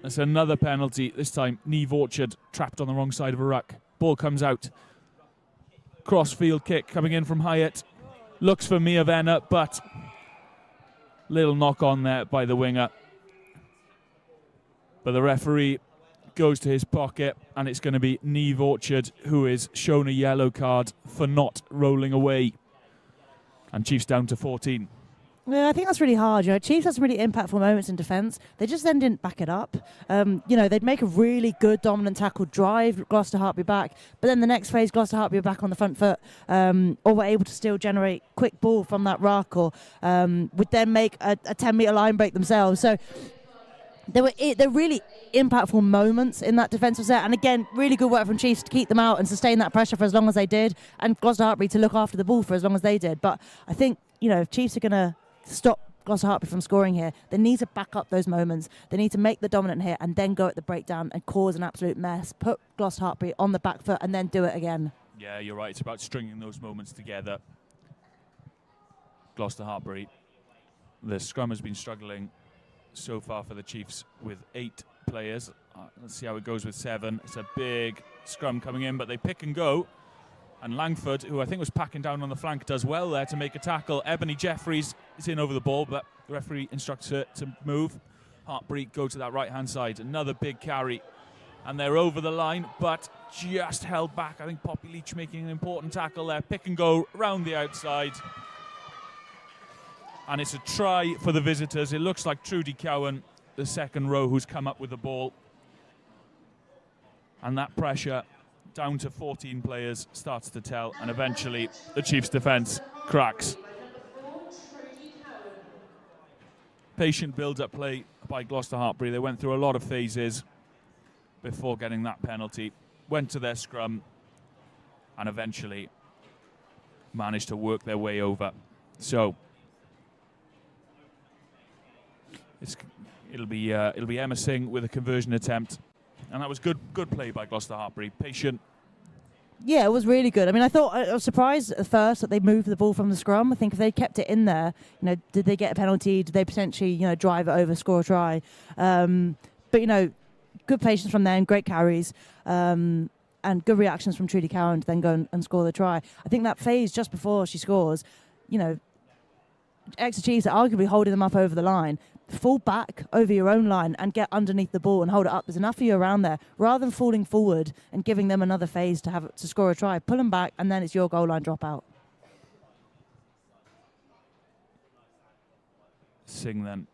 That's another penalty. This time, Neve Orchard trapped on the wrong side of a ruck. Ball comes out. Cross-field kick coming in from Hyatt. Looks for Mia Venner, but little knock on there by the winger. But the referee goes to his pocket, and it's going to be Neve Orchard who is shown a yellow card for not rolling away. And Chiefs down to 14. Yeah, I think that's really hard. Chiefs had some really impactful moments in defence. They just then didn't back it up. They'd make a really good dominant tackle, drive Gloucester-Hartpury back, but then the next phase, Gloucester-Hartpury were back on the front foot, or were able to still generate quick ball from that ruck, or would then make a 10-metre line break themselves. So there were really impactful moments in that defensive set, and again, really good work from Chiefs to keep them out and sustain that pressure for as long as they did, and Gloucester-Hartpury to look after the ball for as long as they did. But I think, if Chiefs are going to stop Gloucester-Hartpury from scoring here, they need to back up those moments. They need to make the dominant hit and then go at the breakdown and cause an absolute mess. Put Gloucester-Hartpury on the back foot and then do it again. Yeah, you're right. It's about stringing those moments together. Gloucester-Hartpury. The scrum has been struggling so far for the Chiefs with 8 players Let's see how it goes with 7. It's a big scrum coming in, but they pick and go. And Langford, who I think was packing down on the flank, does well there to make a tackle. Ebony Jeffries is in over the ball, but the referee instructs her to move. Hartpury go to that right-hand side. Another big carry. And they're over the line, but just held back. I think Poppy Leach making an important tackle there. Pick and go round the outside. And it's a try for the visitors. It looks like Trudy Cowan, the second row, who's come up with the ball. And that pressure down to 14 players starts to tell, and eventually the Chiefs' defence cracks. Patient build-up play by Gloucester-Hartpury. They went through a lot of phases before getting that penalty. Went to their scrum and eventually managed to work their way over. So it'll be Emma Singh with a conversion attempt. And that was good play by Gloucester-Hartpury. Patient. Yeah, it was really good. I mean, I was surprised at first that they moved the ball from the scrum. I think if they kept it in there, did they get a penalty? Did they potentially, drive it over, score a try? But, good patience from them, great carries, and good reactions from Trudy Cowan to then go and score the try. I think that phase just before she scores, Exeter Chiefs are arguably holding them up over the line. Fall back over your own line and get underneath the ball and hold it up. There's enough of you around there. Rather than falling forward and giving them another phase to score a try, pull them back and then it's your goal line drop out. Singh then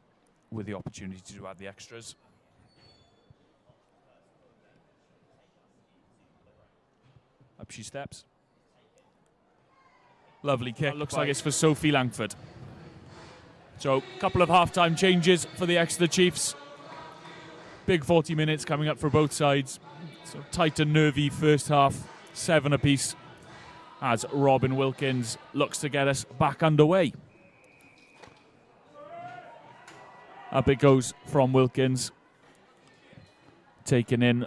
with the opportunity to add the extras. Up she steps. Lovely kick. Looks like it's for Sophie Langford. So, a couple of half-time changes for the Exeter Chiefs. Big 40 minutes coming up for both sides. So tight and nervy first half, 7 apiece, as Robin Wilkins looks to get us back underway. Up it goes from Wilkins. Taken in.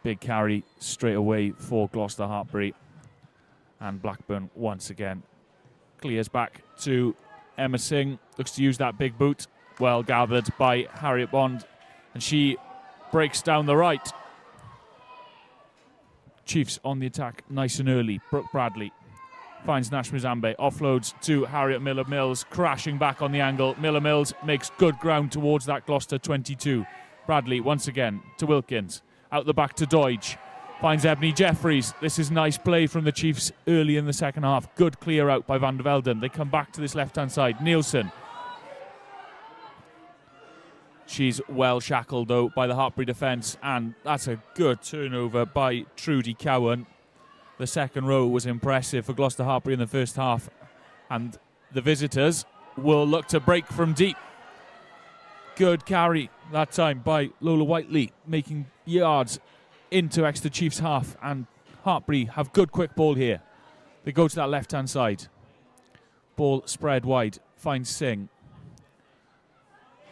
Big carry straight away for Gloucester-Hartpury. And Blackburn once again clears back to Emma Singh. Looks to use that big boot. Well gathered by Harriet Bond. And she breaks down the right. Chiefs on the attack nice and early. Brooke Bradley finds Nash Muzambe. Offloads to Harriet Miller-Mills. Crashing back on the angle. Miller-Mills makes good ground towards that Gloucester 22. Bradley once again to Wilkins. Out the back to Doidge. Finds Ebony Jeffries. This is nice play from the Chiefs early in the second half. Good clear out by Van der Velden. They come back to this left-hand side. Nielsen. She's well shackled, though, by the Hartpury defence. And that's a good turnover by Trudy Cowan. The second row was impressive for Gloucester-Hartpury in the first half. And the visitors will look to break from deep. Good carry that time by Lola Whiteley, making yards into Exeter Chiefs half, and Hartpury have good quick ball here. They go to that left-hand side. Ball spread wide, finds Singh.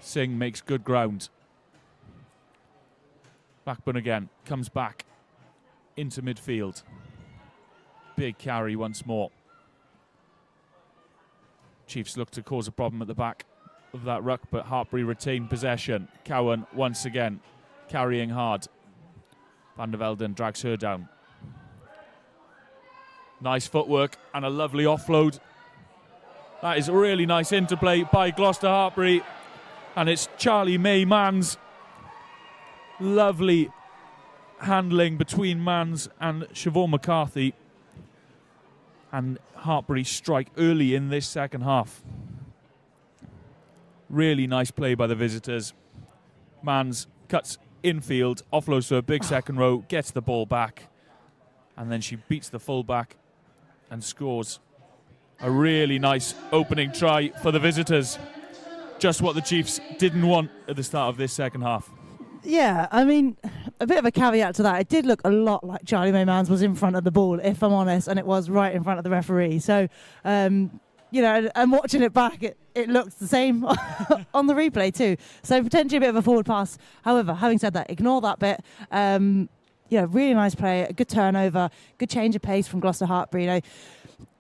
Singh makes good ground. Blackburn again, comes back into midfield. Big carry once more. Chiefs look to cause a problem at the back of that ruck, but Hartpury retain possession. Cowan once again carrying hard. Van der Velden drags her down. Nice footwork and a lovely offload. That is a really nice interplay by Gloucester-Hartpury. And it's Charlie May Manns. Lovely handling between Manns and Siobhan McCarthy. And Hartpury strike early in this second half. Really nice play by the visitors. Manns cuts infield, offloads to a big second row, gets the ball back, and then she beats the fullback and scores a really nice opening try for the visitors. Just what the Chiefs didn't want at the start of this second half. Yeah, I mean, a bit of a caveat to that. It did look a lot like Charlie May Manns was in front of the ball, if I'm honest, and it was right in front of the referee. So, and watching it back, it looks the same on the replay too. So potentially a bit of a forward pass. However, having said that, ignore that bit. Really nice play, a good turnover, good change of pace from Gloucester-Hartpury.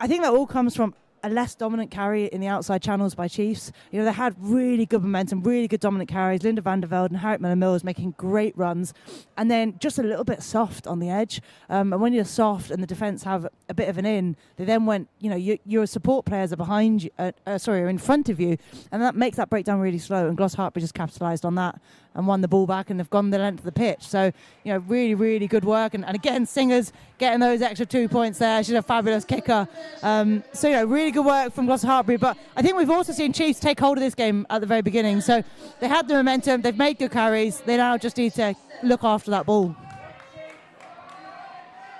I think that all comes from a less dominant carry in the outside channels by Chiefs. You know, they had really good momentum, really good dominant carries. Linda van der Velde and Harriet Miller-Mills making great runs, and then just a little bit soft on the edge. And when you're soft and the defence have a bit of an in, they then went, you know, your support players are behind you, are in front of you, and that makes that breakdown really slow. And Gloucester-Hartpury just capitalised on that and won the ball back, and they've gone the length of the pitch. So, you know, really, really good work. And again, Singers getting those extra 2 points there. She's a fabulous kicker. So, you know, really good work from Gloucester-Hartpury. But I think we've also seen Chiefs take hold of this game at the very beginning. So they had the momentum. They've made good carries. They now just need to look after that ball.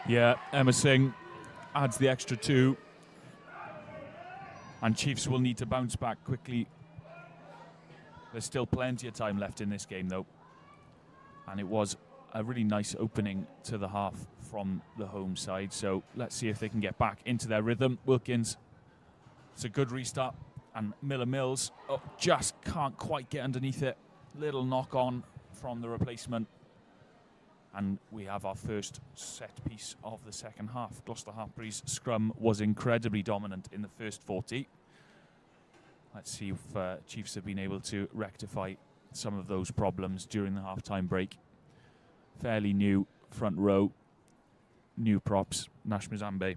Yeah, Emma Singh adds the extra 2. And Chiefs will need to bounce back quickly. There's still plenty of time left in this game, though. And it was a really nice opening to the half from the home side. So let's see if they can get back into their rhythm. Wilkins, it's a good restart. And Miller-Mills just can't quite get underneath it. Little knock on from the replacement. And we have our first set piece of the second half. Gloucester-Hartpury's scrum was incredibly dominant in the first 40. Let's see if Chiefs have been able to rectify some of those problems during the half-time break. Fairly new front row, new props, Nash Mzambe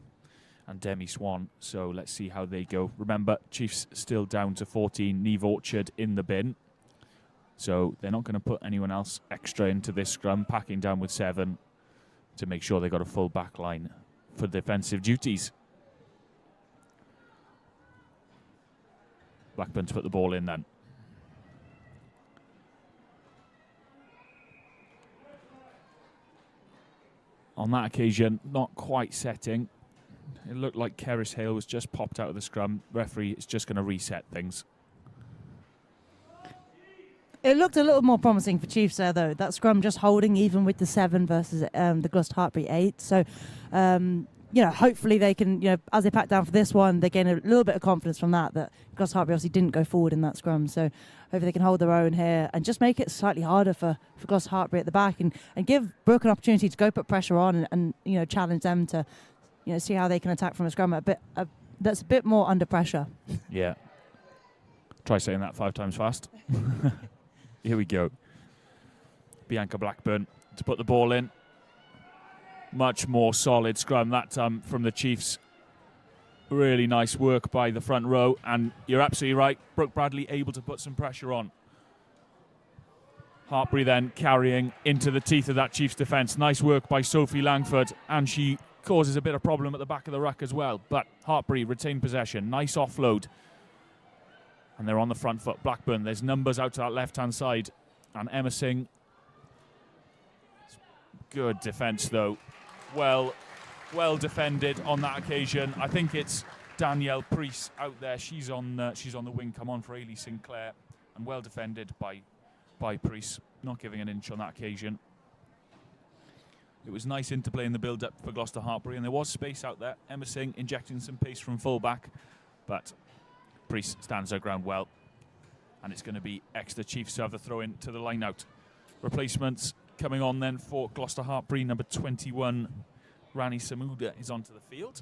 and Demi Swan. So let's see how they go. Remember, Chiefs still down to 14, Neve Orchard in the bin. So they're not going to put anyone else extra into this scrum, packing down with 7 to make sure they've got a full back line for defensive duties. Blackburn to put the ball in then. On that occasion, not quite setting. It looked like Keris Hale was just popped out of the scrum. Referee is just going to reset things. It looked a little more promising for Chiefs there, though. That scrum just holding even with the 7 versus the Gloucester-Hartpury 8. So, you know, hopefully they can, you know, as they pack down for this one, they gain a little bit of confidence from that Gloucester-Hartpury obviously didn't go forward in that scrum. So hopefully they can hold their own here and just make it slightly harder for Gloucester-Hartpury at the back and give Brooke an opportunity to go put pressure on and you know, challenge them to, you know, see how they can attack from a scrum that's a bit more under pressure. Yeah. Try saying that 5 times fast. Here we go. Bianca Blackburn to put the ball in. Much more solid scrum that time from the Chiefs. Really nice work by the front row. And you're absolutely right. Brooke Bradley able to put some pressure on. Hartpury then carrying into the teeth of that Chiefs defence. Nice work by Sophie Langford. And she causes a bit of problem at the back of the ruck as well. But Hartpury retained possession. Nice offload. And they're on the front foot. Blackburn, there's numbers out to that left-hand side. And Emma Singh. Good defence, though. Well defended on that occasion. I think it's Danielle Priest out there. She's on the wing. Come on for Ailey Sinclair. And well defended by Priest. Not giving an inch on that occasion. It was nice interplay in the build-up for Gloucester-Hartpury. And there was space out there. Emma Singh injecting some pace from full-back. But Priest stands her ground well. And it's going to be Exeter Chiefs to have the throw in to the line-out. Replacements coming on then for Gloucester-Hartpury. Number 21, Rani Samuda, is onto the field.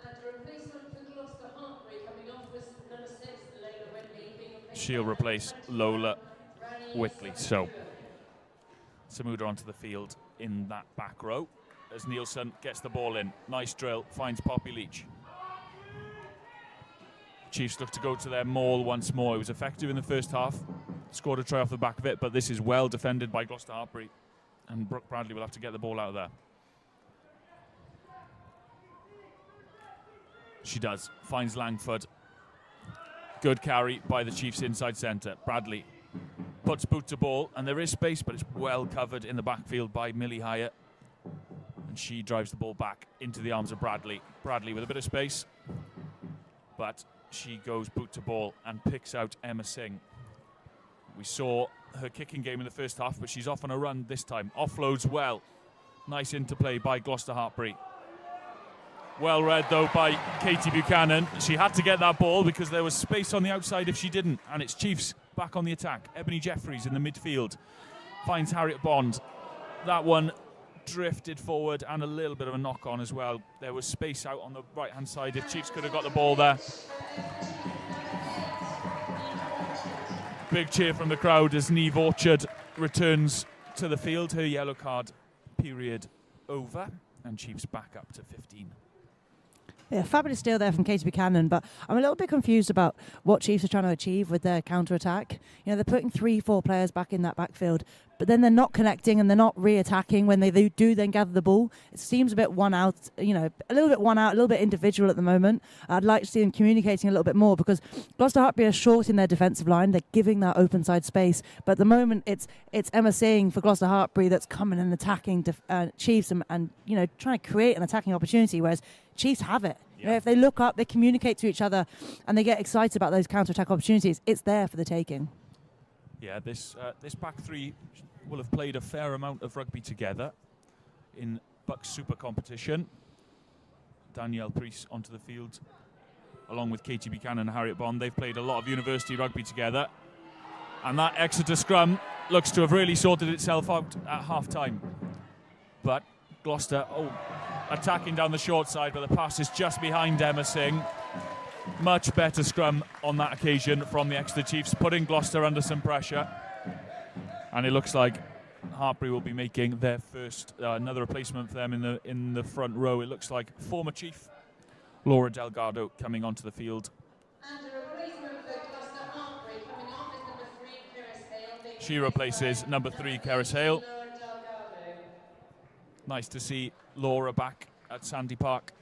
And a replacement for Gloucester-Hartpury coming off was number 6, Lola Whitley, being replaced. She'll replace Lola Whitley. So Samuda onto the field in that back row as Nielsen gets the ball in. Nice drill, finds Poppy Leach. Chiefs look to go to their maul once more. It was effective in the first half. Scored a try off the back of it, but this is well defended by Gloucester-Hartpury. And Brooke Bradley will have to get the ball out of there. She does. Finds Langford. Good carry by the Chiefs inside centre. Bradley puts boot to ball, and there is space, but it's well covered in the backfield by Millie Hyatt. And she drives the ball back into the arms of Bradley. Bradley with a bit of space, but she goes boot to ball and picks out Emma Singh. We saw her kicking game in the first half, but she's off on a run this time. Offloads well. Nice interplay by Gloucester-Hartpury. Well read, though, by Katie Buchanan. She had to get that ball because there was space on the outside if she didn't. And it's Chiefs back on the attack. Ebony Jeffries in the midfield. Finds Harriet Bond. That one drifted forward and a little bit of a knock on as well. There was space out on the right hand side if Chiefs could have got the ball there. Big cheer from the crowd as Niamh Orchard returns to the field. Her yellow card period over, and Chiefs back up to 15. Yeah, fabulous steal there from Katie Buchanan, but I'm a little bit confused about what Chiefs are trying to achieve with their counter-attack. You know, they're putting 3-4 players back in that backfield, but then they're not connecting and they're not re-attacking when they do then gather the ball. It seems a bit one out, you know, a little bit one out, a little bit individual at the moment. I'd like to see them communicating a little bit more because Gloucester-Hartpury are short in their defensive line. They're giving that open side space, but at the moment it's Emma Singh for Gloucester-Hartpury that's coming and attacking Chiefs and, you know, trying to create an attacking opportunity, whereas Chiefs have it. You know, if they look up, they communicate to each other, and they get excited about those counter-attack opportunities. It's there for the taking. Yeah, this back three will have played a fair amount of rugby together in Bucks Super competition. Danielle Priest onto the field, along with Katie Buchanan and Harriet Bond. They've played a lot of university rugby together, and that Exeter scrum looks to have really sorted itself out at half-time. But Gloucester, attacking down the short side, but the pass is just behind Emma Singh. Much better scrum on that occasion from the Exeter Chiefs, putting Gloucester under some pressure. And it looks like Hartpury will be making their first, another replacement for them in the front row. It looks like former Chief Laura Delgado coming onto the field. And a replacement for Gloucester-Hartpury coming off is number 3, Keris Hale. She replaces number 3, Keris Hale. Laura Delgado. Nice to see Laura back at Sandy Park.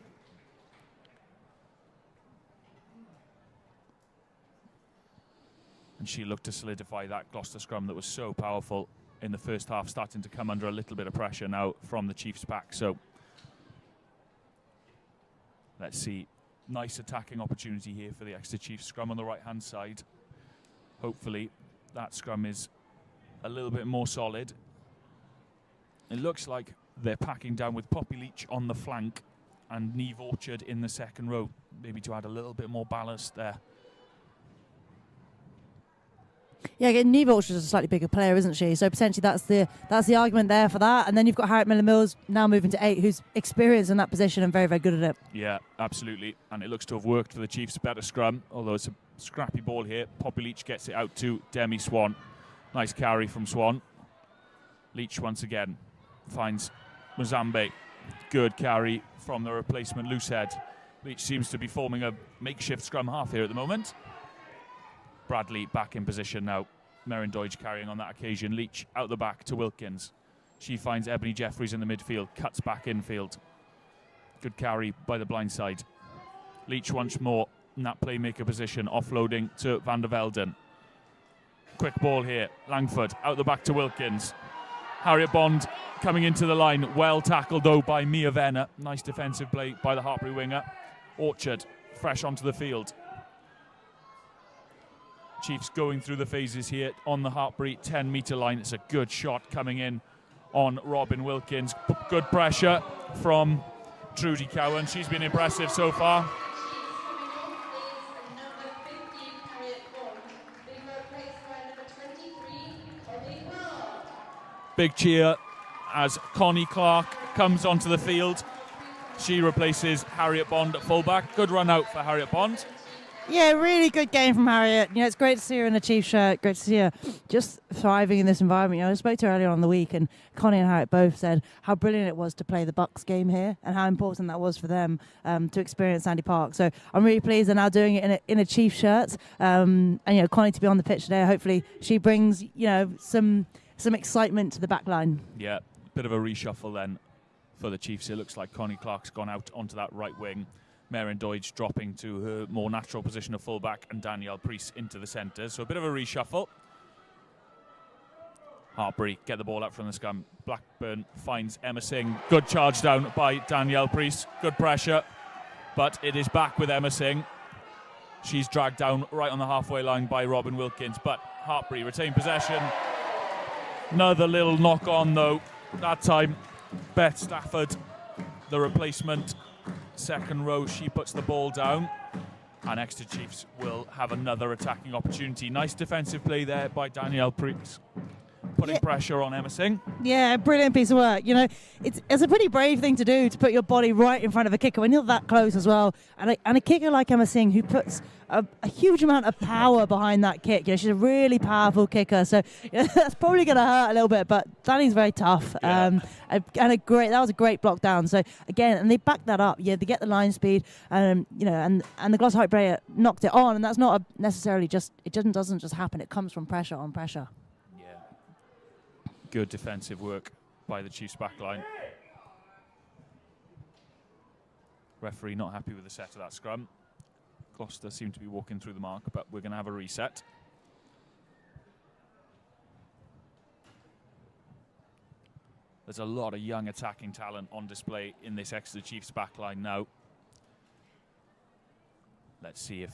And she looked to solidify that Gloucester scrum that was so powerful in the first half, starting to come under a little bit of pressure now from the Chiefs' back. So let's see. Nice attacking opportunity here for the Exeter Chiefs. Scrum on the right-hand side. Hopefully that scrum is a little bit more solid. It looks like they're packing down with Poppy Leach on the flank and Niamh Orchard in the second row, maybe to add a little bit more ballast there. Yeah, again, Niamh Orchard is a slightly bigger player, isn't she? So potentially that's the argument there for that. And then you've got Harriet Miller-Mills now moving to 8, who's experienced in that position and very, very good at it. Yeah, absolutely. And it looks to have worked for the Chiefs. Better scrum, although it's a scrappy ball here. Poppy Leach gets it out to Demi Swan. Nice carry from Swan. Leach once again finds Mozambique. Good carry from the replacement Loosehead. Leach seems to be forming a makeshift scrum half here at the moment. Bradley back in position now. Merrin Doidge carrying on that occasion. Leach out the back to Wilkins. She finds Ebony Jeffries in the midfield. Cuts back infield. Good carry by the blind side. Leach once more in that playmaker position. Offloading to Van der Velden. Quick ball here. Langford out the back to Wilkins. Harriet Bond coming into the line. Well tackled though by Mia Venner. Nice defensive play by the Hartpury winger. Orchard fresh onto the field. Chiefs going through the phases here on the Hartpury 10-metre line. It's a good shot coming in on Robin Wilkins. Good pressure from Trudy Cowan. She's been impressive so far. Big cheer as Connie Clark comes onto the field. She replaces Harriet Bond at fullback. Good run out for Harriet Bond. Yeah, really good game from Harriet. You know, it's great to see her in the Chiefs shirt. Great to see her just thriving in this environment. You know, I spoke to her earlier on the week, and Connie and Harriet both said how brilliant it was to play the Bucks game here and how important that was for them to experience Sandy Park. So I'm really pleased they're now doing it in a Chiefs shirt. And you know, Connie to be on the pitch today. Hopefully, she brings some excitement to the back line. Yeah, bit of a reshuffle then for the Chiefs. It looks like Connie Clark's gone out onto that right wing. Merrin Doidge dropping to her more natural position of fullback, and Danielle Priest into the centre. So a bit of a reshuffle. Hartpury get the ball out from the scrum. Blackburn finds Emma Singh. Good charge down by Danielle Priest. Good pressure, but it is back with Emma Singh. She's dragged down right on the halfway line by Robin Wilkins, but Hartpury retain possession. Another little knock on though. That time, Beth Stafford, the replacement. Second row, she puts the ball down, and Exeter Chiefs will have another attacking opportunity. Nice defensive play there by Danielle Priest. putting pressure on Emma Singh. Yeah, brilliant piece of work. You know, it's a pretty brave thing to do, to put your body right in front of a kicker when you're that close as well. And a kicker like Emma Singh, who puts a huge amount of power behind that kick. You know, she's a really powerful kicker, so that's probably going to hurt a little bit. But Danny's very tough, and that was a great block down. So again, and they backed that up. Yeah, they get the line speed, you know, and the Gloucester-Hartpury player knocked it on, and that's not necessarily just, it doesn't just happen. It comes from pressure on pressure. Yeah, good defensive work by the Chiefs back line. Referee not happy with the set of that scrum. Gloucester seem to be walking through the mark, but we're going to have a reset. There's a lot of young attacking talent on display in this Exeter Chiefs backline now. Let's see if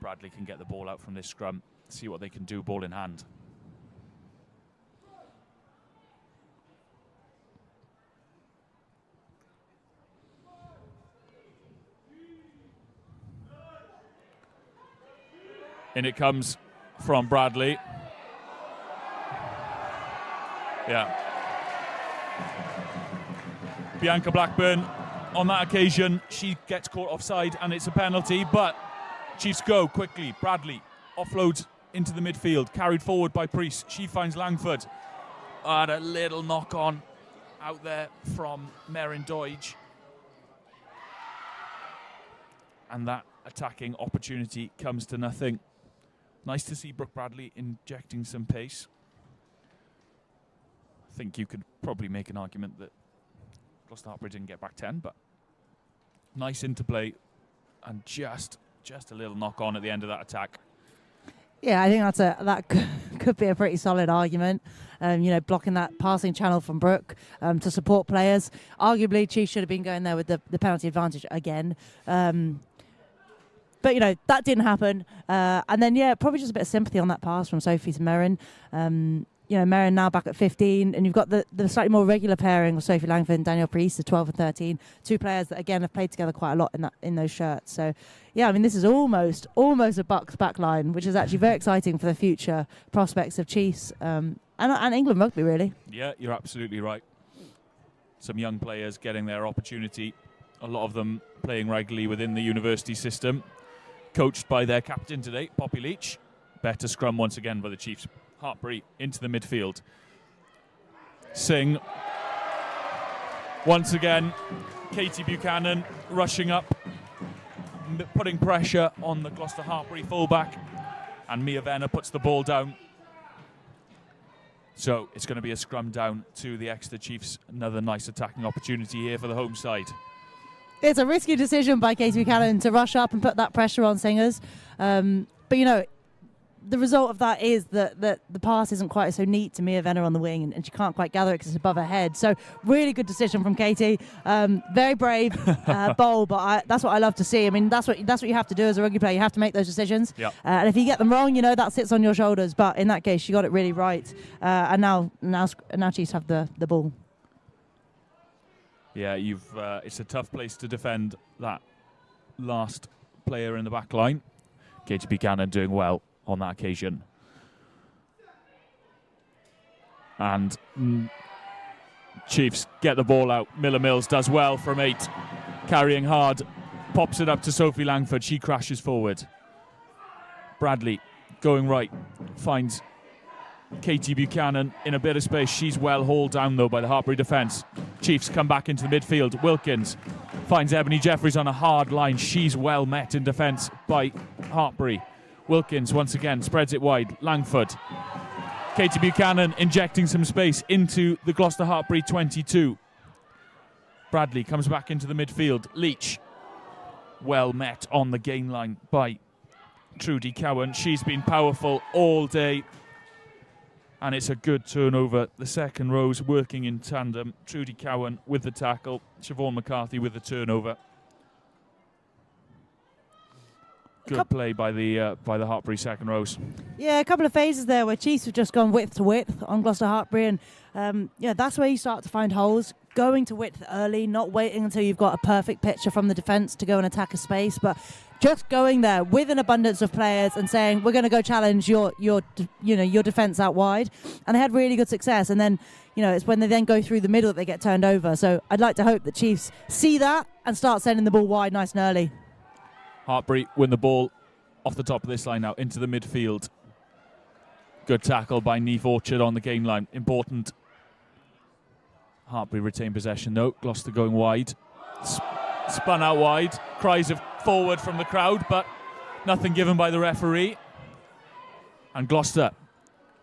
Bradley can get the ball out from this scrum, see what they can do ball in hand. And it comes from Bradley. Yeah. Bianca Blackburn, on that occasion, she gets caught offside and it's a penalty, but Chiefs go quickly. Bradley offloads into the midfield, carried forward by Priest. She finds Langford. And a little knock on out there from Merrin Doige. And that attacking opportunity comes to nothing. Nice to see Brooke Bradley injecting some pace. I think you could probably make an argument that Gloucester-Hartpury didn't get back 10, but nice interplay and just a little knock on at the end of that attack. Yeah, I think that could be a pretty solid argument. You know, blocking that passing channel from Brooke to support players. Arguably, Chiefs should have been going there with the penalty advantage again. But, you know, that didn't happen. And then, yeah, probably just a bit of sympathy on that pass from Sophie to Merrin. You know, Merrin now back at 15. And you've got the slightly more regular pairing of Sophie Langford and Danielle Priest at 12 and 13. Two players that, again, have played together quite a lot in those shirts. So, yeah, I mean, this is almost a Bucks back line, which is actually very exciting for the future prospects of Chiefs and England rugby, really. Yeah, you're absolutely right. Some young players getting their opportunity. A lot of them playing regularly within the university system. Coached by their captain today, Poppy Leach. Better scrum once again by the Chiefs. Hartpury into the midfield. Singh. Once again, Katie Buchanan rushing up, putting pressure on the Gloucester-Hartpury fullback. And Mia Venner puts the ball down. So it's going to be a scrum down to the Exeter Chiefs. Another nice attacking opportunity here for the home side. It's a risky decision by Katie Buchanan to rush up and put that pressure on Singers. But, you know, the result of that is that the pass isn't quite so neat to Mia Venner on the wing, and she can't quite gather it because it's above her head. So really good decision from Katie. Very brave, bold, but that's what I love to see. I mean, that's what you have to do as a rugby player. You have to make those decisions. Yep. And if you get them wrong, you know, that sits on your shoulders. But in that case, she got it really right. And now Chiefs have the ball. Yeah, it's a tough place to defend that last player in the back line. Katie Buchanan doing well on that occasion. And Chiefs get the ball out. Miller Mills does well from 8. Carrying hard. Pops it up to Sophie Langford. She crashes forward. Bradley going right. Finds Katie Buchanan in a bit of space. She's well hauled down, though, by the Hartpury defence. Chiefs come back into the midfield. Wilkins finds Ebony Jeffries on a hard line. She's well met in defence by Hartpury. Wilkins, once again, spreads it wide. Langford. Katie Buchanan injecting some space into the Gloucester-Hartpury 22. Bradley comes back into the midfield. Leach, well met on the gain line by Trudy Cowan. She's been powerful all day. And it's a good turnover. The second row's working in tandem. Trudy Cowan with the tackle. Siobhan McCarthy with the turnover. Good play by the Hartpury second rows. Yeah, a couple of phases there where Chiefs have just gone width to width on Gloucester-Hartpury, and that's where you start to find holes. Going to width early, not waiting until you've got a perfect picture from the defence to go and attack a space, but just going there with an abundance of players and saying, we're going to go challenge your defence out wide. And they had really good success. And then, it's when they then go through the middle that they get turned over. So I'd like to hope that Chiefs see that and start sending the ball wide nice and early. Hartpury win the ball off the top of this line now into the midfield. Good tackle by Neve Orchard on the gain line. Important. Hartpury retain possession though. Gloucester going wide. Spun out wide. Cries of forward from the crowd, but nothing given by the referee. And Gloucester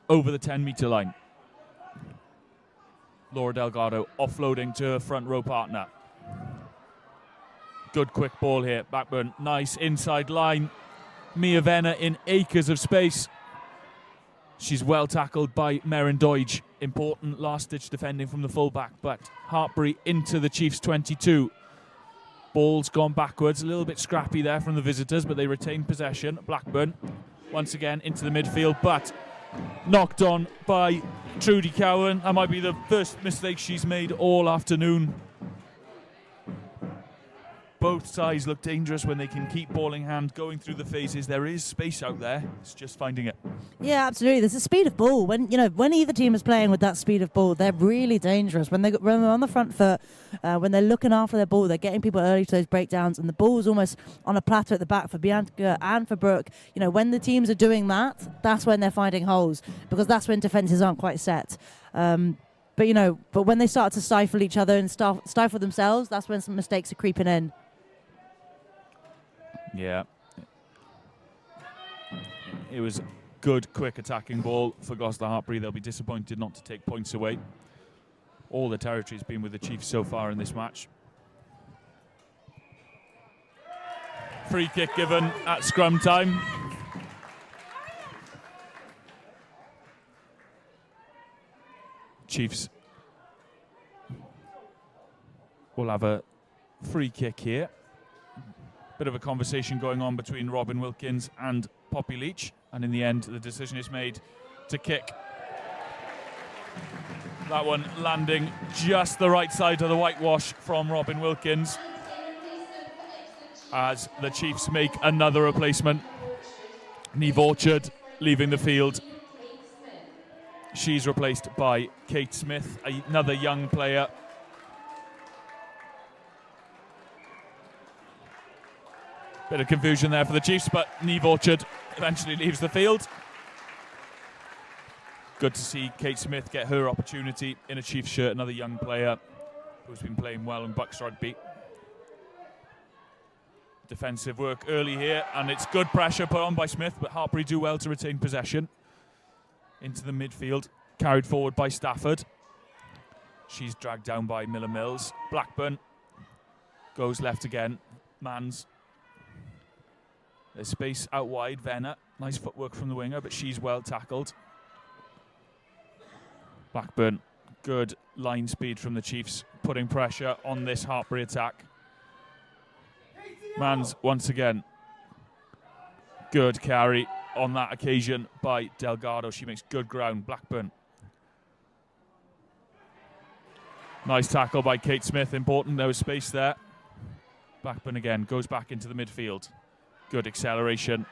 over the 10-metre line. Laura Delgado offloading to her front row partner. Good quick ball here. Blackburn, nice inside line. Mia Venner in acres of space. She's well tackled by Meryn Doidge. Important last-ditch defending from the fullback, but Hartpury into the Chiefs 22. Ball's gone backwards, a little bit scrappy there from the visitors, but they retain possession. Blackburn once again into the midfield, but knocked on by Trudy Cowan. That might be the first mistake she's made all afternoon. Both sides look dangerous when they can keep ball in hand, going through the phases. There is space out there. It's just finding it. Yeah, absolutely. There's a speed of ball. When either team is playing with that speed of ball, they're really dangerous. When they're on the front foot, when they're looking after their ball, they're getting people early to those breakdowns, and the ball's almost on a platter at the back for Bianca and for Brooke. When the teams are doing that, that's when they're finding holes, because that's when defences aren't quite set. But when they start to stifle each other and stifle themselves, that's when some mistakes are creeping in. Yeah. It was good, quick attacking ball for Gloucester-Hartpury. They'll be disappointed not to take points away. All the territory's been with the Chiefs so far in this match. Free kick given at scrum time. Chiefs will have a free kick here. Bit of a conversation going on between Robin Wilkins and Poppy Leach, and in the end the decision is made to kick. That one landing just the right side of the whitewash from Robin Wilkins, as the Chiefs make another replacement. Neve Orchard leaving the field. She's replaced by Kate Smith, another young player. Bit of confusion there for the Chiefs, but Neve Orchard eventually leaves the field. Good to see Kate Smith get her opportunity in a Chiefs shirt, another young player who's been playing well in Bucks Rugby. Defensive work early here, and it's good pressure put on by Smith, but Hartpury do well to retain possession. Into the midfield, carried forward by Stafford. She's dragged down by Miller Mills. Blackburn goes left again. Mans. There's space out wide. Venner, nice footwork from the winger, but she's well tackled. Blackburn, good line speed from the Chiefs, putting pressure on this Hartpury attack. Mans once again. Good carry on that occasion by Delgado. She makes good ground. Blackburn. Nice tackle by Kate Smith. Important, there was space there. Blackburn again goes back into the midfield. Good acceleration,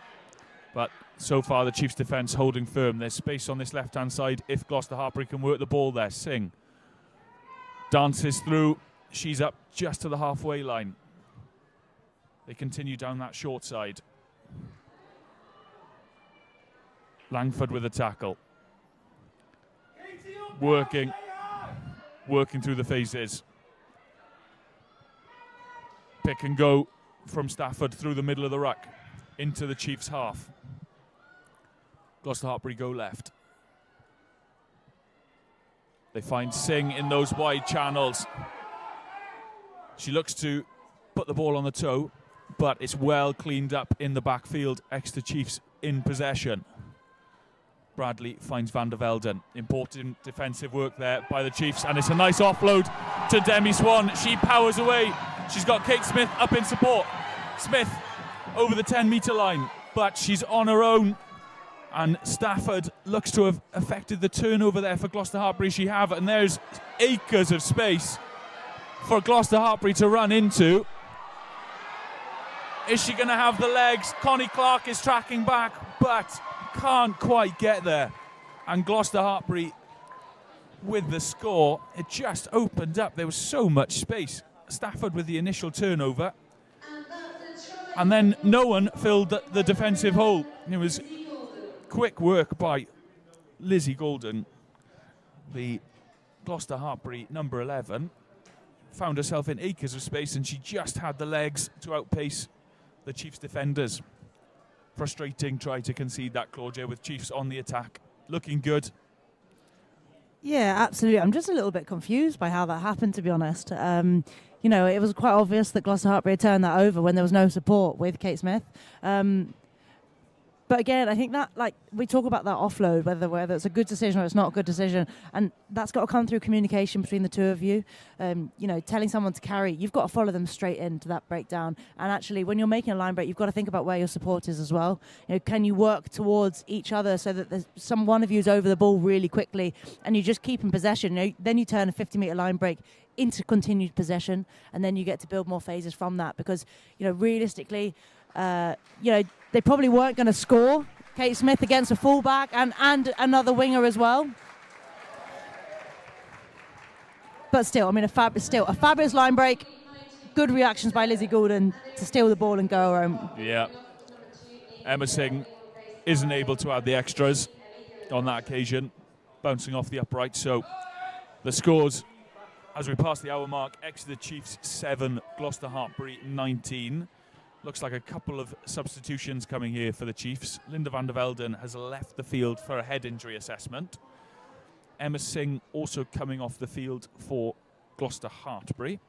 but so far the Chiefs' defence holding firm. There's space on this left-hand side if Gloucester-Hartpury can work the ball there. Singh dances through. She's up just to the halfway line. They continue down that short side. Langford with a tackle. Working through the phases. Pick and go from Stafford through the middle of the ruck into the Chiefs' half. Gloucester-Hartpury go left. They find Singh in those wide channels. She looks to put the ball on the toe, but it's well cleaned up in the backfield. Exeter Chiefs in possession. Bradley finds Van der Velden. Important defensive work there by the Chiefs, and it's a nice offload to Demi Swan. She powers away. She's got Kate Smith up in support. Smith over the 10-metre line, but she's on her own, and Stafford looks to have affected the turnover there for Gloucester-Hartpury. She have, and there's acres of space for Gloucester-Hartpury to run into. Is she going to have the legs? Connie Clark is tracking back, but can't quite get there. And Gloucester-Hartpury with the score. It just opened up. There was so much space. Stafford with the initial turnover. And then no one filled the defensive hole. It was quick work by Lizzie Golden. The Gloucester-Hartpury number 11 found herself in acres of space, and she just had the legs to outpace the Chiefs defenders. Frustrating try to concede that, Claudia, with Chiefs on the attack. Looking good. Yeah, absolutely. I'm just a little bit confused by how that happened, to be honest. You know, it was quite obvious that Gloucester-Hartpury had turned that over when there was no support with Kate Smith. But again, I think that, like, we talk about that offload, whether it's a good decision or it's not a good decision, and that's got to come through communication between the two of you. You know, telling someone to carry, you've got to follow them straight into that breakdown. And actually, when you're making a line break, you've got to think about where your support is as well. You know, can you work towards each other so that there's one of you is over the ball really quickly, and you just keep in possession. You know, then you turn a 50-metre line break into continued possession, and then you get to build more phases from that. Because, you know, realistically, you know, they probably weren't going to score Kate Smith against a fullback and another winger as well. But still, I mean, a fabulous line break. Good reactions by Lizzie Goulden to steal the ball and go home. Yeah. Emma Singh isn't able to add the extras on that occasion, bouncing off the upright. So the scores, as we pass the hour mark, Exeter Chiefs 7, Gloucester-Hartpury 19. Looks like a couple of substitutions coming here for the Chiefs. Linda van der Velden has left the field for a head injury assessment. Emma Singh also coming off the field for Gloucester-Hartpury.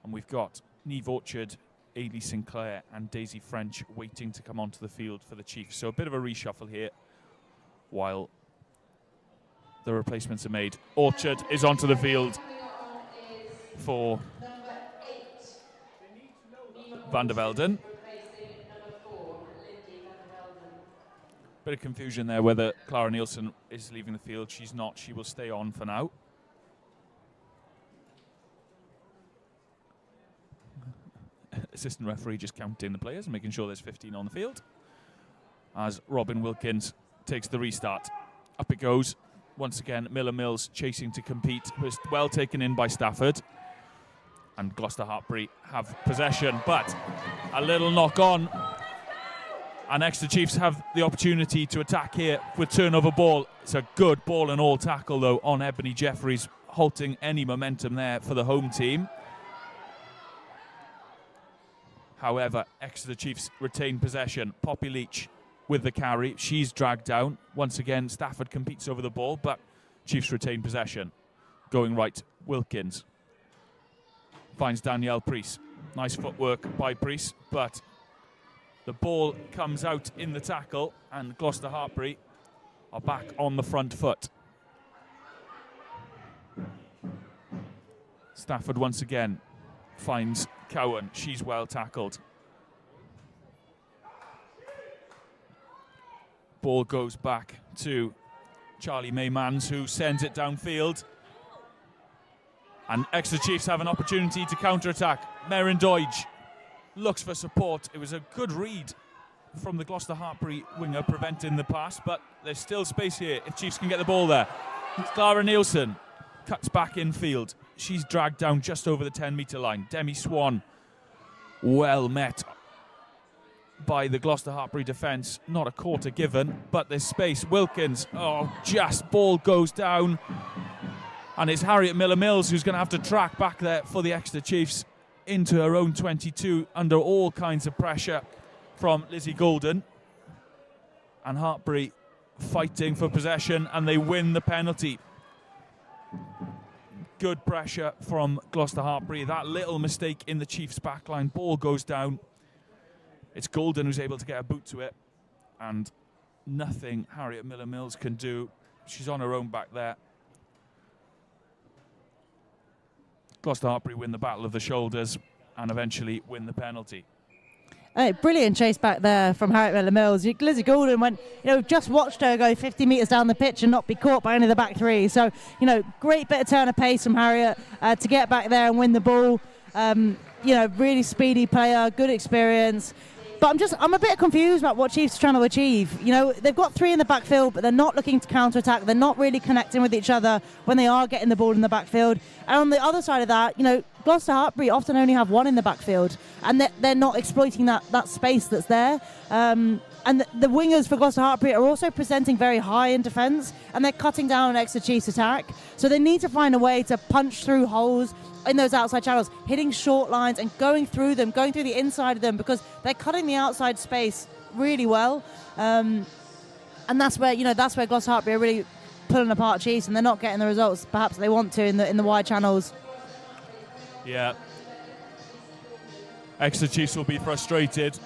And we've got Niamh Orchard, Ailey Sinclair and Daisy French waiting to come onto the field for the Chiefs. So a bit of a reshuffle here while the replacements are made. Orchard is onto the field for van der Velden. Bit of confusion there whether Clara Nielsen is leaving the field. She's not. She will stay on for now. Assistant referee just counting the players and making sure there's 15 on the field. As Robin Wilkins takes the restart. Up it goes. Once again, Miller Mills chasing to compete. Was well taken in by Stafford. And Gloucester-Hartpury have possession, but a little knock on. And Exeter Chiefs have the opportunity to attack here with turnover ball. It's a good ball and all tackle, though, on Ebony Jeffries, halting any momentum there for the home team. However, Exeter Chiefs retain possession. Poppy Leach with the carry. She's dragged down. Once again, Stafford competes over the ball, but Chiefs retain possession. Going right, Wilkins finds Danielle Priest. Nice footwork by Priest, but the ball comes out in the tackle, and Gloucester-Hartpury are back on the front foot. Stafford once again finds Cowan. She's well tackled. Ball goes back to Charlie Maymans, who sends it downfield. And Exeter Chiefs have an opportunity to counter-attack. Meryn Doidge looks for support. It was a good read from the Gloucester-Hartpury winger, preventing the pass, but there's still space here if Chiefs can get the ball there. Clara Nielsen cuts back infield. She's dragged down just over the 10-metre line. Demi Swan, well met by the Gloucester-Hartpury defence. Not a quarter given, but there's space. Wilkins, just ball goes down. And it's Harriet Miller-Mills who's going to have to track back there for the Exeter Chiefs into her own 22 under all kinds of pressure from Lizzie Golden. And Hartpury fighting for possession, and they win the penalty. Good pressure from Gloucester-Hartpury. That little mistake in the Chiefs' backline. Ball goes down. It's Golden who's able to get a boot to it. And nothing Harriet Miller-Mills can do. She's on her own back there. Gloucester-Hartpury win the battle of the shoulders and eventually win the penalty. Brilliant chase back there from Harriet Miller-Mills. Lizzie Golden went, just watched her go 50 metres down the pitch and not be caught by any of the back three. So, great bit of turn of pace from Harriet to get back there and win the ball. really speedy player, good experience. But I'm a bit confused about what Chiefs are trying to achieve. They've got 3 in the backfield, but they're not looking to counter-attack. They're not really connecting with each other when they are getting the ball in the backfield. And on the other side of that, Gloucester-Hartpury often only have 1 in the backfield, and they're not exploiting that space that's there. And the wingers for Gloucester-Hartpury are also presenting very high in defence, and they're cutting down on Exeter Chiefs' attack. So they need to find a way to punch through holes in those outside channels, hitting short lines and going through the inside of them, because they're cutting the outside space really well. And that's where Gloucester-Hartpury are really pulling apart Chiefs, and they're not getting the results perhaps they want to in the wide channels. Yeah. Exeter Chiefs will be frustrated.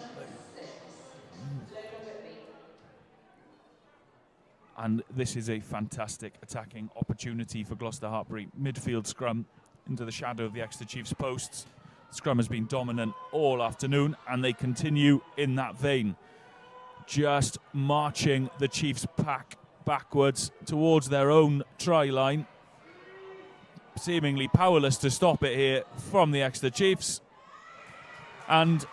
And this is a fantastic attacking opportunity for Gloucester-Hartpury. Midfield scrum into the shadow of the Exeter Chiefs posts. Scrum has been dominant all afternoon, and they continue in that vein, just marching the Chiefs pack backwards towards their own try line, seemingly powerless to stop it here from the Exeter Chiefs. And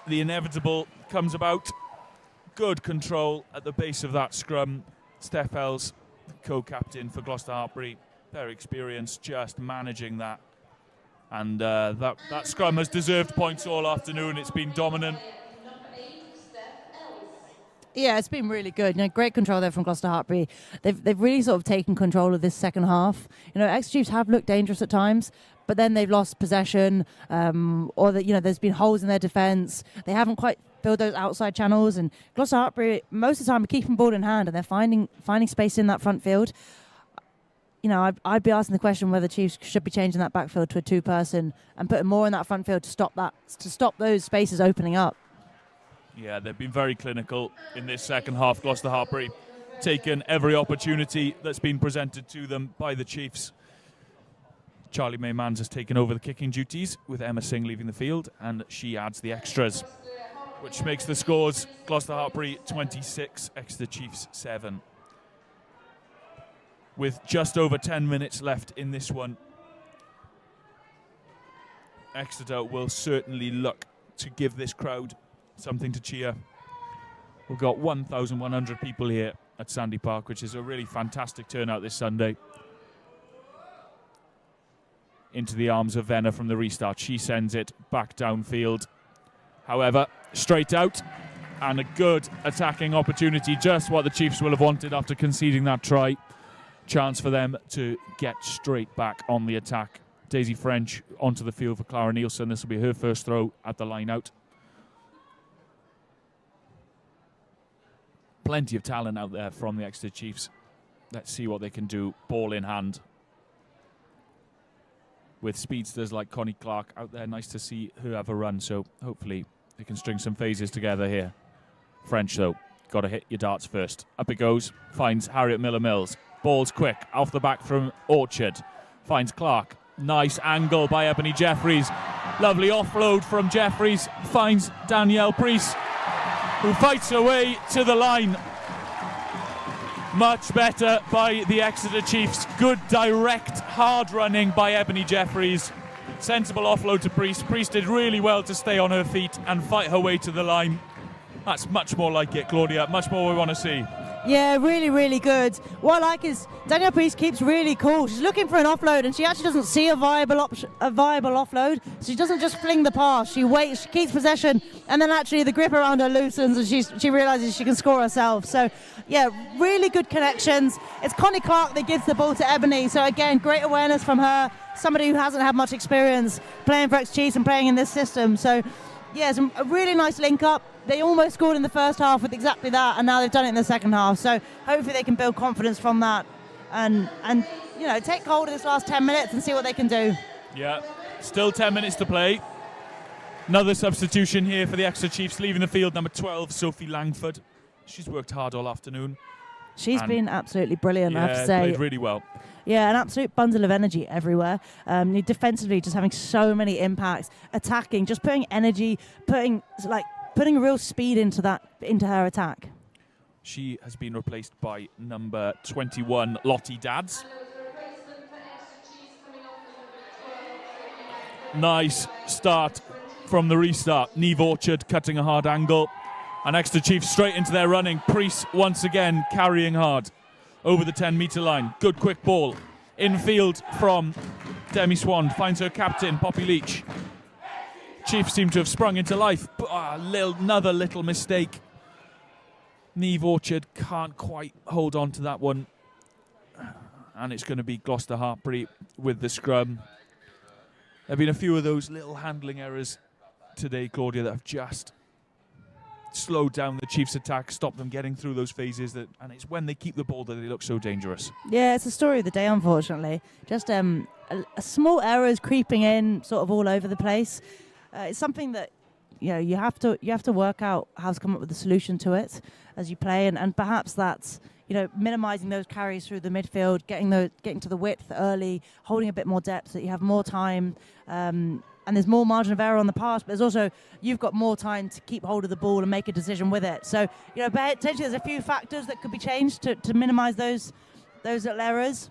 the inevitable comes about. Good control at the base of that scrum. Steph Ells, co-captain for Gloucester-Hartpury, very experienced, just managing that. And that scrum has deserved points all afternoon. It's been dominant. Yeah, it's been really good. Great control there from Gloucester-Hartpury. They've really sort of taken control of this second half. Exeter Chiefs have looked dangerous at times, but then they've lost possession, or there's been holes in their defence. They haven't quite filled those outside channels, and Gloucester-Hartpury most of the time are keeping ball in hand, and they're finding space in that front field. I'd be asking the question whether Chiefs should be changing that backfield to a 2-person and putting more in that front field to stop those spaces opening up. Yeah, they've been very clinical in this second half. Gloucester-Hartpury taken every opportunity that's been presented to them by the Chiefs. Charlie May-Mans has taken over the kicking duties with Emma Singh leaving the field, and she adds the extras, which makes the scores Gloucester-Hartpury 26, Exeter Chiefs 7. With just over 10 minutes left in this one, Exeter will certainly look to give this crowd something to cheer. We've got 1,100 people here at Sandy Park, which is a really fantastic turnout this Sunday. Into the arms of Venner from the restart. She sends it back downfield. However, straight out, and a good attacking opportunity, just what the Chiefs will have wanted after conceding that try. Chance for them to get straight back on the attack. Daisy French onto the field for Clara Nielsen. This will be her first throw at the line out. Plenty of talent out there from the Exeter Chiefs. Let's see what they can do, ball in hand. With speedsters like Connie Clark out there, nice to see her have a run, so hopefully they can string some phases together here. French, though, got to hit your darts first. Up it goes, finds Harriet Miller-Mills. Ball's quick, off the back from Orchard. Finds Clark. Nice angle by Ebony Jeffries. Lovely offload from Jeffries. Finds Danielle Priest, who fights her way to the line. Much better by the Exeter Chiefs. Good, direct, hard running by Ebony Jeffries. Sensible offload to Priest. Priest did really well to stay on her feet and fight her way to the line. That's much more like it, Claudia. Much more we want to see. Yeah, really, really good. What I like is Danielle Priest keeps really cool. She's looking for an offload, and she actually doesn't see a viable offload. She doesn't just fling the pass. She waits, she keeps possession, and then actually the grip around her loosens, and she realises she can score herself. So, yeah, really good connections. It's Connie Clark that gives the ball to Ebony. So, again, great awareness from her. Somebody who hasn't had much experience playing for Exeter Chiefs and playing in this system. So, yeah, it's a really nice link-up. They almost scored in the first half with exactly that, and now they've done it in the second half. So hopefully they can build confidence from that and take hold of this last 10 minutes and see what they can do. Yeah, still 10 minutes to play. Another substitution here for the Exeter Chiefs, leaving the field, number 12, Sophie Langford. She's worked hard all afternoon. She's been absolutely brilliant, I have to say. Played really well. Yeah, an absolute bundle of energy everywhere. Defensively, just having so many impacts. Attacking, just putting energy, putting real speed into her attack. She has been replaced by number 21, Lottie Dads. Nice start from the restart. Neve Orchard cutting a hard angle. And Exeter Chiefs straight into their running. Priest once again carrying hard over the 10-metre line. Good quick ball. Infield from Demi Swan. Finds her captain, Poppy Leach. Chiefs seem to have sprung into life. Another little mistake. Neve Orchard can't quite hold on to that one. And it's going to be Gloucester-Hartpury with the scrum. There have been a few of those little handling errors today, Claudia, that have just slowed down the Chiefs' attack, stopped them getting through those phases. And it's when they keep the ball that they look so dangerous. Yeah, it's the story of the day, unfortunately. Just a small errors creeping in sort of all over the place. It's something that you have to work out how to come up with a solution to it as you play, and perhaps that's minimising those carries through the midfield, getting to the width early, holding a bit more depth so that you have more time, and there's more margin of error on the pass, but there's also you've got more time to keep hold of the ball and make a decision with it. So potentially there's a few factors that could be changed to minimise those little errors.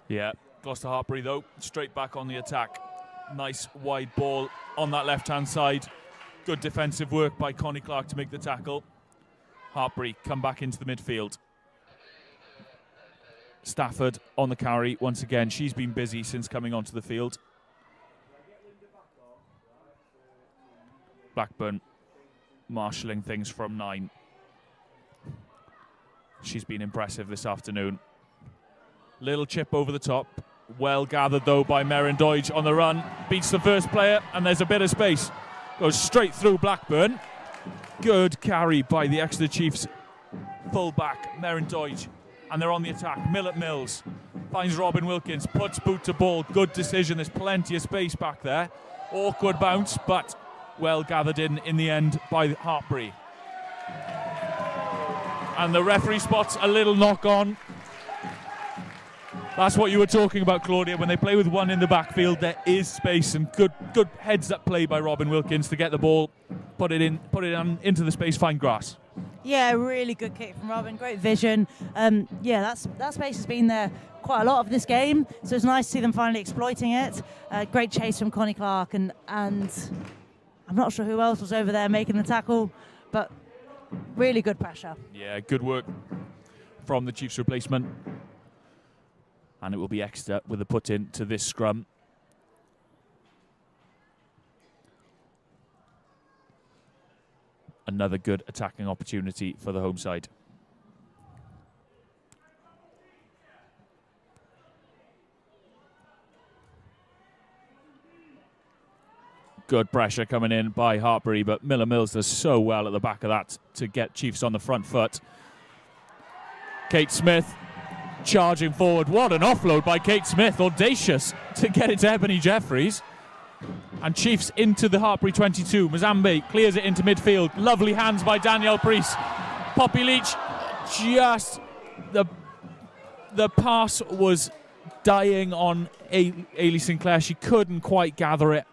Yeah, Gloucester-Hartpury though straight back on the attack. Nice wide ball on that left-hand side. Good defensive work by Connie Clark to make the tackle. Hartpury come back into the midfield. Stafford on the carry once again. She's been busy since coming onto the field. Blackburn marshalling things from 9. She's been impressive this afternoon. Little chip over the top. Well gathered though by Meryn Doidge on the run. Beats the first player and there's a bit of space. Goes straight through Blackburn. Good carry by the Exeter Chiefs full-back, Meryn Doidge. And they're on the attack. Millet Mills finds Robin Wilkins, puts boot to ball. Good decision. There's plenty of space back there. Awkward bounce, but well gathered in the end by Hartpury. And the referee spots a little knock on. That's what you were talking about, Claudia. When they play with one in the backfield, there is space, and good heads-up play by Robin Wilkins to get the ball, put it into the space, find grass. Yeah, really good kick from Robin. Great vision. That space has been there quite a lot of this game, so it's nice to see them finally exploiting it. Great chase from Connie Clark, and I'm not sure who else was over there making the tackle, but really good pressure. Yeah, good work from the Chiefs replacement. And it will be Exeter with a put-in to this scrum. Another good attacking opportunity for the home side. Good pressure coming in by Hartpury, but Miller Mills does so well at the back of that to get Chiefs on the front foot. Kate Smith charging forward. What an offload by Kate Smith. Audacious to get it to Ebony Jeffries. And Chiefs into the Hartpury 22. Mazambe clears it into midfield. Lovely hands by Danielle Priest. Poppy Leach, just the pass was dying on Ailey Sinclair. She couldn't quite gather it.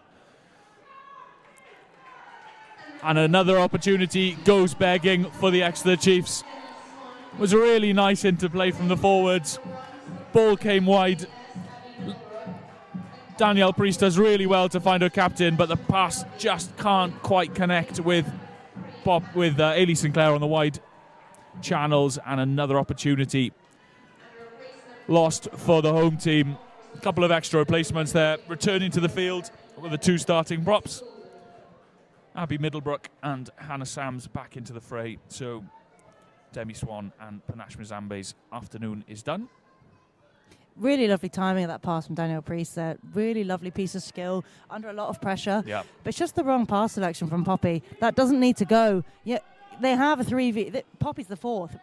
And another opportunity goes begging for the Exeter Chiefs. It was a really nice interplay from the forwards. Ball came wide. Danielle Priest does really well to find her captain, but the pass just can't quite connect with Ailey Sinclair on the wide channels, and another opportunity lost for the home team. A couple of extra replacements there, returning to the field with the 2 starting props. Abby Middlebrook and Hannah Sams back into the fray. So Demi Swan and Panache Mazambe's afternoon is done. Really lovely timing of that pass from Danielle Priest there. Really lovely piece of skill under a lot of pressure. Yep. But it's just the wrong pass selection from Poppy. That doesn't need to go. Yeah, they have a 3v. Poppy's the 4th.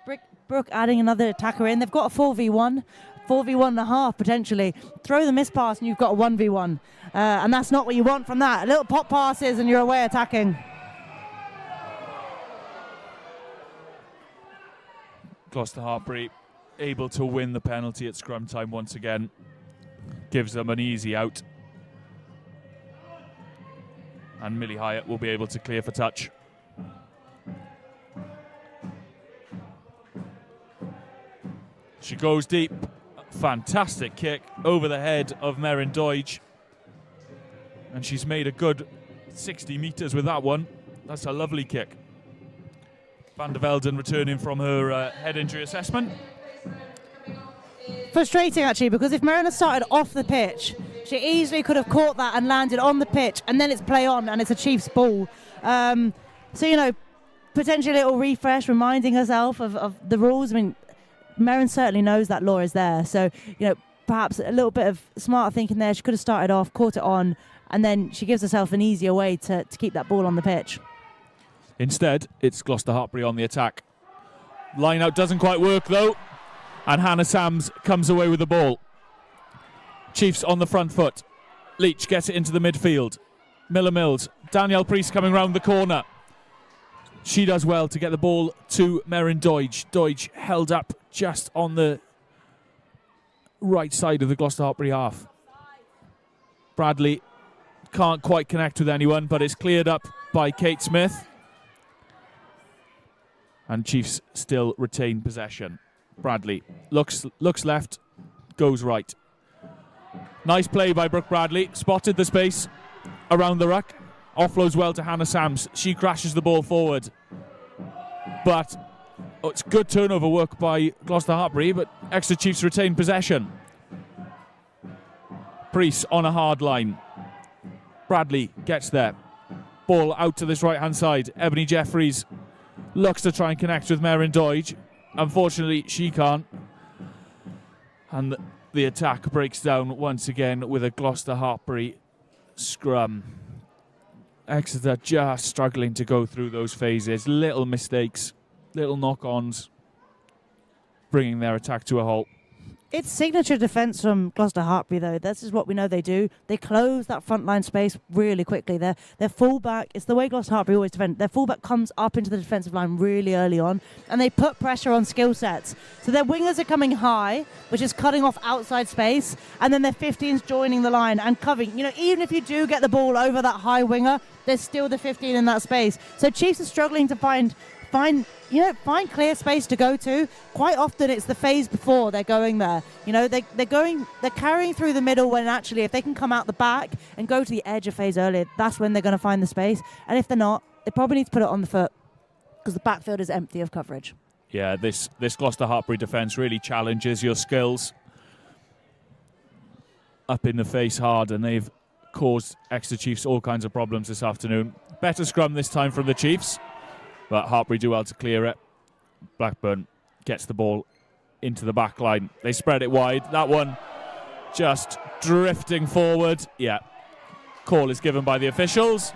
Brooke adding another attacker in. They've got a 4v1 and a half potentially. Throw the miss pass and you've got a 1v1. And that's not what you want from that. Little pop passes and you're away attacking. Gloucester-Hartpury able to win the penalty at scrum time once again. Gives them an easy out. And Millie Hyatt will be able to clear for touch. She goes deep. Fantastic kick over the head of Meryn Doidge. And she's made a good 60 metres with that one. That's a lovely kick. Van der Velden returning from her head injury assessment. Frustrating, actually, because if Merrin had started off the pitch, she easily could have caught that and landed on the pitch, and then it's play on, and it's a Chiefs ball. So, you know, potentially a little refresh, reminding herself of the rules. I mean, Merrin certainly knows that law is there. So, you know, perhaps a little bit of smarter thinking there. She could have started off, caught it on, and then she gives herself an easier way to keep that ball on the pitch. Instead, it's Gloucester-Hartpury on the attack. Line out doesn't quite work, though. And Hannah Sams comes away with the ball. Chiefs on the front foot. Leach gets it into the midfield. Miller Mills. Danielle Priest coming round the corner. She does well to get the ball to Merrin Doidge. Doidge held up just on the right side of the Gloucester-Hartpury half. Bradley can't quite connect with anyone, but it's cleared up by Kate Smith. And Chiefs still retain possession. Bradley looks left, goes right. Nice play by Brooke Bradley. Spotted the space around the ruck. Offloads well to Hannah Sams. She crashes the ball forward. But it's good turnover work by Gloucester-Hartpury, but Exeter Chiefs retain possession. Priest on a hard line. Bradley gets there. Ball out to this right-hand side. Ebony Jeffries looks to try and connect with Merrin Doidge. Unfortunately, she can't. And the attack breaks down once again with a Gloucester-Hartpury scrum. Exeter just struggling to go through those phases. Little mistakes, little knock-ons, bringing their attack to a halt. It's signature defence from Gloucester-Hartpury, though. This is what we know they do. They close that front line space really quickly. Their fullback, it's the way Gloucester-Hartpury always defend. Their fullback comes up into the defensive line really early on, and they put pressure on skill sets. So their wingers are coming high, which is cutting off outside space, and then their 15s joining the line and covering. You know, even if you do get the ball over that high winger, there's still the 15 in that space. So Chiefs are struggling to find clear space to go to. Quite often it's the phase before they're going there. You know, they're carrying through the middle when actually if they can come out the back and go to the edge of phase earlier, that's when they're going to find the space. And if they're not, they probably need to put it on the foot because the backfield is empty of coverage. Yeah, this Gloucester-Hartpury defence really challenges your skills. Up in the face hard, and they've caused Exeter Chiefs all kinds of problems this afternoon. Better scrum this time from the Chiefs. But Hartpury do well to clear it. Blackburn gets the ball into the back line. They spread it wide. That one just drifting forward. Yeah. Call is given by the officials.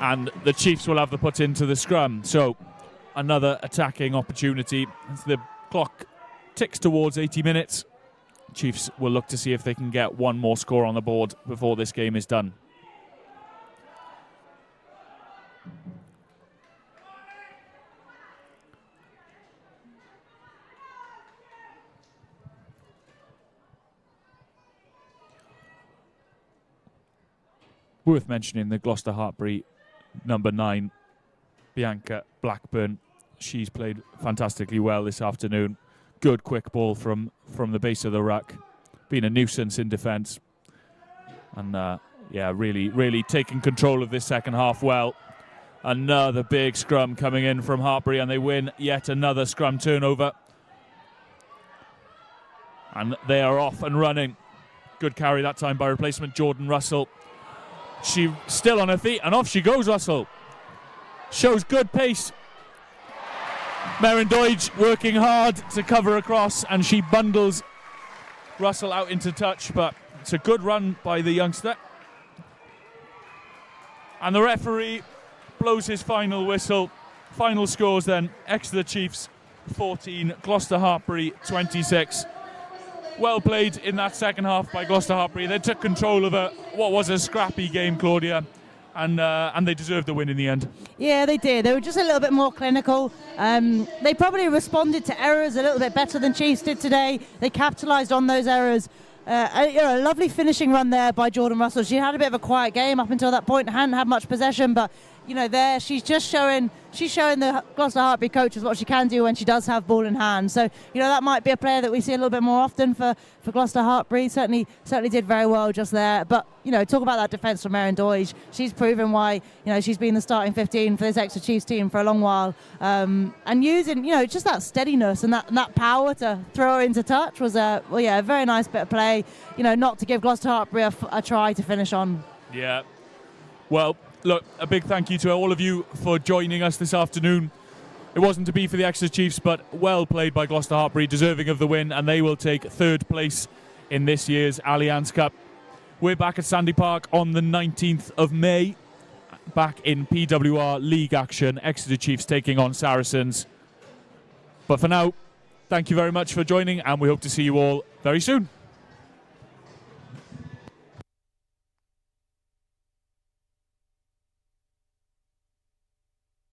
And the Chiefs will have the put into the scrum. So another attacking opportunity. As the clock ticks towards 80 minutes, Chiefs will look to see if they can get one more score on the board before this game is done. Worth mentioning the Gloucester-Hartpury number 9, Bianca Blackburn. She's played fantastically well this afternoon. Good quick ball from the base of the ruck. Been a nuisance in defence. And yeah, really taking control of this second half well. Another big scrum coming in from Hartpury, and they win yet another scrum turnover. And they are off and running. Good carry that time by replacement Jordan Russell. She still on her feet, and off she goes, Russell. Shows good pace. Merrin Doidge working hard to cover across, and she bundles Russell out into touch, but it's a good run by the youngster. And the referee blows his final whistle. Final scores then, Exeter Chiefs 14, Gloucester-Hartpury 26. Well played in that second half by Gloucester-Hartpury. They took control of what was a scrappy game, Claudia, and they deserved the win in the end. Yeah, they did. They were just a little bit more clinical. They probably responded to errors a little bit better than Chiefs did today. They capitalised on those errors. A lovely finishing run there by Jordan Russell. She had a bit of a quiet game up until that point, hadn't had much possession, but there she's showing the Gloucester-Hartpury coaches what she can do when she does have ball in hand. So, that might be a player that we see a little bit more often for Gloucester-Hartpury. Certainly did very well just there. But, talk about that defence from Erin Doige. She's proven why, she's been the starting 15 for this Exeter Chiefs team for a long while. And using, just that steadiness and that power to throw her into touch was a very nice bit of play, not to give Gloucester-Hartpury a try to finish on. Yeah. Well, look, a big thank you to all of you for joining us this afternoon. It wasn't to be for the Exeter Chiefs, but well played by Gloucester-Hartpury, deserving of the win, and they will take third place in this year's Allianz Cup. We're back at Sandy Park on the 19th of May, back in PWR League action. Exeter Chiefs taking on Saracens. But for now, thank you very much for joining, and we hope to see you all very soon.